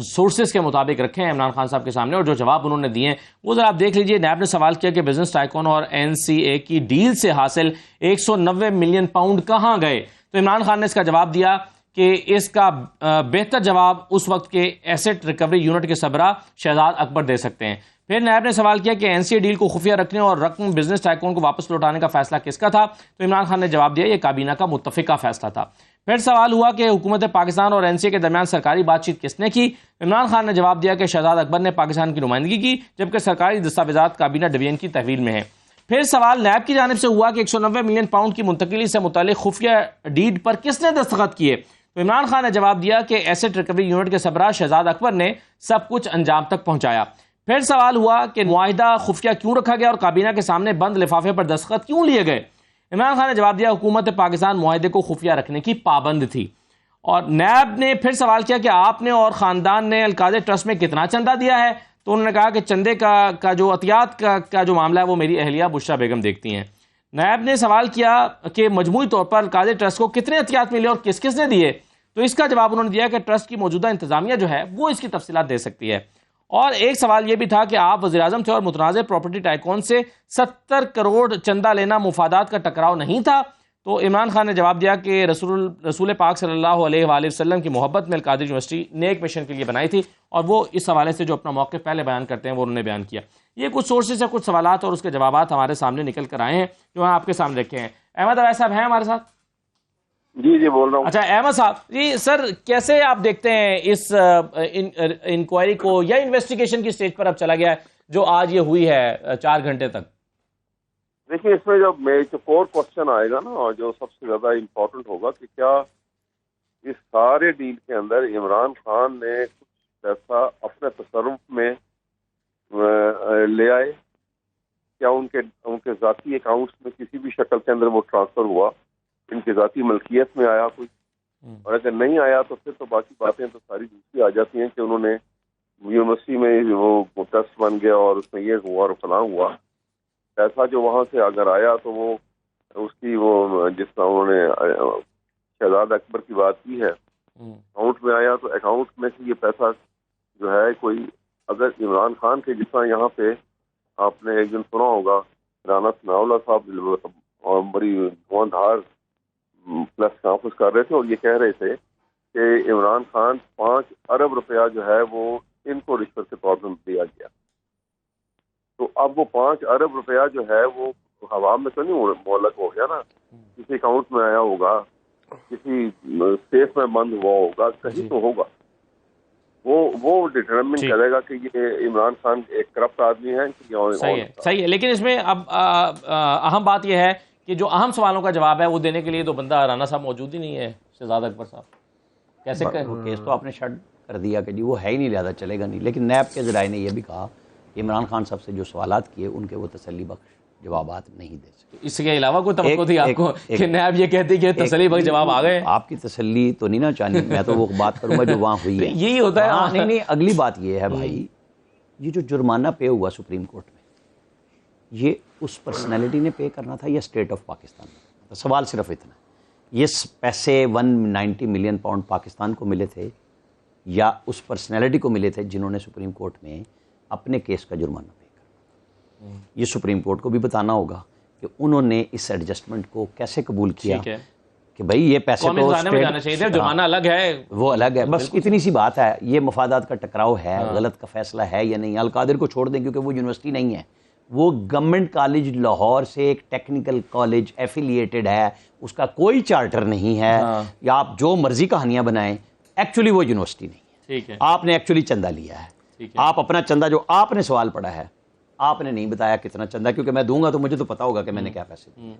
سورسز کے مطابق رکھے ہیں عمران خان صاحب کے سامنے اور جو جواب انہوں نے دیے ہیں وہ ذرا آپ دیکھ لیجئے. نیب نے سوال کیا کہ بزنس ٹائکون اور NCA کی ڈیل سے حاصل 190 ملین پاؤنڈ کہاں گئے؟ تو عمران خان نے اس کا جواب دیا کہ اس کا بہتر جواب اس وقت کے ایسٹ ریکوری یونٹ کے سربراہ شہزاد اکبر دے سکتے ہیں. پھر نیب نے سوال کیا کہ NCA ڈیل کو خفیہ رکھنے اور رقم بزنس ٹائکون کو واپس لوٹانے کا فیصلہ کس کا تھا؟ تو عمران خان نے جواب دیا یہ کابینہ کا متفقہ فیصلہ تھا. پھر سوال ہوا کہ حکومت پاکستان اور NCA کے درمیان سرکاری بات چیت کس نے کی؟ عمران خان نے جواب دیا کہ شہزاد اکبر نے پاکستان کی نمائندگی کی، جبکہ سرکاری دستاویزات کابینہ ڈویژن کی تحویل میں ہیں. پھر سوال نیب کی جانب سے ہوا کہ 190 ملین پاؤنڈ کی منتقلی سے متعلق خفیہ ڈیڈ پر کس نے دستخط کیے؟ تو عمران خان نے جواب دیا کہ ایسٹ ریکوری یونٹ کے سربراہ شہزاد اکبر نے سب کچھ انجام تک پہنچایا. پھر سوال ہوا کہ معاہدہ خفیہ کیوں رکھا گیا اور کابینہ کے سامنے بند لفافے پر دستخط کیوں لیے گئے؟ عمران خان نے جواب دیا حکومت پاکستان معاہدے کو خفیہ رکھنے کی پابند تھی. اور نیب نے پھر سوال کیا کہ آپ نے اور خاندان نے القادر ٹرسٹ میں کتنا چندہ دیا ہے؟ تو انہوں نے کہا کہ چندے کا جو عطیات کا جو معاملہ ہے وہ میری اہلیہ بشرا بیگم دیکھتی ہیں. نیب نے سوال کیا کہ مجموعی طور پر القادر ٹرسٹ کو کتنے عطیات ملے اور کس کس نے دیے؟ تو اس کا جواب انہوں نے دیا کہ ٹرسٹ کی موجودہ انتظامیہ جو ہے وہ اس کی تفصیلات دے سکتی ہے. اور ایک سوال یہ بھی تھا کہ آپ وزیر اعظم تھے اور متنازع پراپرٹی ٹائکون سے 70 کروڑ چندہ لینا مفادات کا ٹکراؤ نہیں تھا؟ تو عمران خان نے جواب دیا کہ رسول پاک صلی اللہ علیہ وآلہ وسلم کی محبت میں القادر یونیورسٹی نیک مشن کے لیے بنائی تھی، اور وہ اس حوالے سے جو اپنا موقف پہلے بیان کرتے ہیں وہ انہوں نے بیان کیا. یہ کچھ سورسز سے کچھ سوالات اور اس کے جوابات ہمارے سامنے نکل کر آئے ہیں جو ہم آپ کے سامنے رکھے ہیں. احمد اویس صاحب ہیں ہمارے ساتھ؟ جی بول رہا ہوں. اچھا احمد صاحب جی، سر کیسے آپ دیکھتے ہیں اس انکوائری کو، یا انویسٹیگیشن کی سٹیج پر اب چلا گیا ہے جو آج یہ ہوئی ہے 4 گھنٹے تک؟ دیکھیں اس میں جو کور کوشچن آئے گا نا، اور جو سب سے زیادہ امپورٹنٹ ہوگا کہ کیا اس سارے ڈیل کے اندر عمران خان نے کچھ پیسہ اپنے تصرف میں لے آئے، کیا ان کے ذاتی اکاؤنٹس میں کسی بھی شکل کے اندر وہ ٹرانسفر ہوا، ان کی ذاتی ملکیت میں آیا کوئی، اور اگر نہیں آیا تو پھر تو باقی باتیں تو ساری دوسری آ جاتی ہیں کہ انہوں نے یونیورسٹی میں وہ ٹرسٹ بن گیا اور اس میں یہ ہوا اور فلاں ہوا. پیسہ جو وہاں سے اگر آیا تو وہ اس کی وہ جس طرح انہوں نے شہزاد اکبر کی بات کی ہے اکاؤنٹ میں آیا، تو اکاؤنٹ میں سے یہ پیسہ جو ہے کوئی اگر عمران خان کے جس طرح یہاں پہ آپ نے ایک دن سنا ہوگا رانا ثناء اللہ صاحب اور بڑی دھواندھار پلس کانفرنس کر رہے تھے اور یہ کہہ رہے تھے کہ عمران خان 5 ارب روپیہ جو ہے وہ ان کو رشوت کے طور پر دیا گیا. تو اب وہ 5 ارب روپیہ جو ہے وہ ہوا میں تو نہیں معلق ہو گیا نا، کسی اکاؤنٹ میں آیا ہوگا، کسی سیف میں بند ہوا ہوگا، کہیں تو ہوگا. وہ ڈٹرمن کرے گا کہ یہ عمران خان ایک کرپٹ آدمی ہے. صحیح ہے. لیکن اس میں اب اہم بات یہ ہے کہ جو اہم سوالوں کا جواب ہے وہ دینے کے لیے تو بندہ رانا صاحب موجود ہی نہیں ہے، شہزاد اکبر صاحب. کیسے کیس تو آپ نے شٹ کر دیا کہ جی وہ ہے ہی نہیں، لہٰذا چلے گا نہیں. لیکن نیب کے ذرائع نے یہ بھی کہا کہ عمران خان صاحب سے جو سوالات کیے ان کے وہ تسلی بخش جوابات نہیں دے سکتے. اس کے علاوہ کوئی توقع تھی آپ کو کہ نیب یہ کہتی کہ تسلی بخش جواب آ گئے؟ آپ کی تسلی تو نہیں نا چاہنی، میں تو وہ بات کروں گا جو وہاں ہوئی ہے. یہی ہوتا ہے. نہیں، اگلی بات یہ ہے بھائی، یہ جو جرمانہ پے ہوا سپریم کورٹ میں، یہ اس پرسنالٹی نے پے کرنا تھا یا اسٹیٹ آف پاکستان؟ سوال صرف اتنا. یہ پیسے 190 ملین پاؤنڈ پاکستان کو ملے تھے یا اس پرسنالٹی کو ملے تھے جنہوں نے سپریم کورٹ میں اپنے کیس کا جرمانہ پے کر. یہ سپریم کورٹ کو بھی بتانا ہوگا کہ انہوں نے اس ایڈجسٹمنٹ کو کیسے قبول کیا کہ بھئی یہ پیسے تو جانا چاہیے تھے, جرمانہ الگ ہے, وہ الگ ہے. بس اتنی سی بات ہے. یہ مفادات کا ٹکراؤ ہے, غلط کا فیصلہ ہے یا نہیں. القادر کو چھوڑ دیں کیونکہ وہ یونیورسٹی نہیں ہے, وہ گورنمنٹ کالج لاہور سے ایک ٹیکنیکل کالج ایفیلیٹڈ ہے, اس کا کوئی چارٹر نہیں ہے. یا آپ جو مرضی کہانیاں بنائیں, ایکچولی وہ یونیورسٹی نہیں ہے. آپ نے ایکچولی چندہ لیا ہے. آپ اپنا چندہ جو آپ نے سوال پڑھا ہے, آپ نے نہیں بتایا کتنا چندہ, کیونکہ میں دوں گا تو مجھے تو پتا ہوگا کہ میں نے کیا پیسے دیے.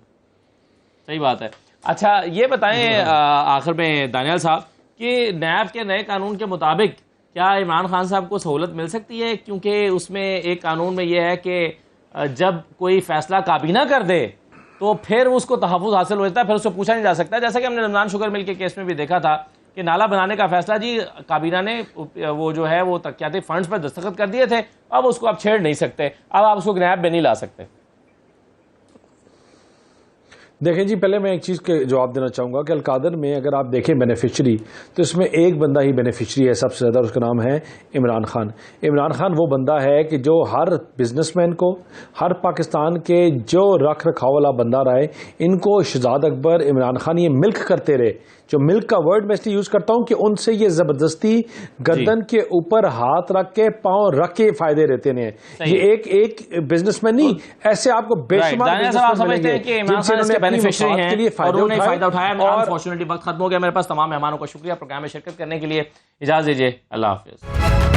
صحیح بات ہے. اچھا یہ بتائیں آخر میں دانیال صاحب کہ نیب کے نئے قانون کے مطابق کیا عمران خان صاحب کو سہولت مل سکتی ہے؟ کیونکہ اس میں ایک قانون میں یہ ہے کہ جب کوئی فیصلہ کابینہ کر دے تو پھر اس کو تحفظ حاصل ہو جاتا ہے, پھر اس سے پوچھا نہیں جا سکتا. جیسا کہ ہم نے رمضان شوگر مل کے کیس میں بھی دیکھا تھا کہ نالا بنانے کا فیصلہ جی کابینہ نے وہ جو ہے وہ ترقیاتی فنڈز پر دستخط کر دیے تھے, اب اس کو آپ چھیڑ نہیں سکتے, اب آپ اس کو نیب میں نہیں لا سکتے. دیکھیں جی, پہلے میں ایک چیز کے جواب دینا چاہوں گا کہ القادر میں اگر آپ دیکھیں بینیفیشری تو اس میں ایک بندہ ہی بینیفیشری ہے سب سے زیادہ, اس کا نام ہے عمران خان. عمران خان وہ بندہ ہے کہ جو ہر بزنس مین کو, ہر پاکستان کے جو رکھ رکھاؤ والا بندہ رہے, ان کو شہزاد اکبر, عمران خان یہ ملک کرتے رہے. جو ملک کا ورڈ میں اس لیے یوز کرتا ہوں کہ ان سے یہ زبردستی گردن کے اوپر ہاتھ رکھ کے پاؤں رکھ کے فائدے رہتے ہیں. یہ ایک بزنس مین نہیں, ایسے آپ کو بے شمار بزنس مین ملیں گے جن سے انہوں نے بینیفیشری ہیں اور انہوں نے فائدہ اٹھایا. اور انفارچونیٹلی وقت ختم ہو گیا میرے پاس. تمام مہمانوں کا شکریہ پروگرام میں شرکت کرنے کے لیے. اجازت دیجیے, اللہ حافظ.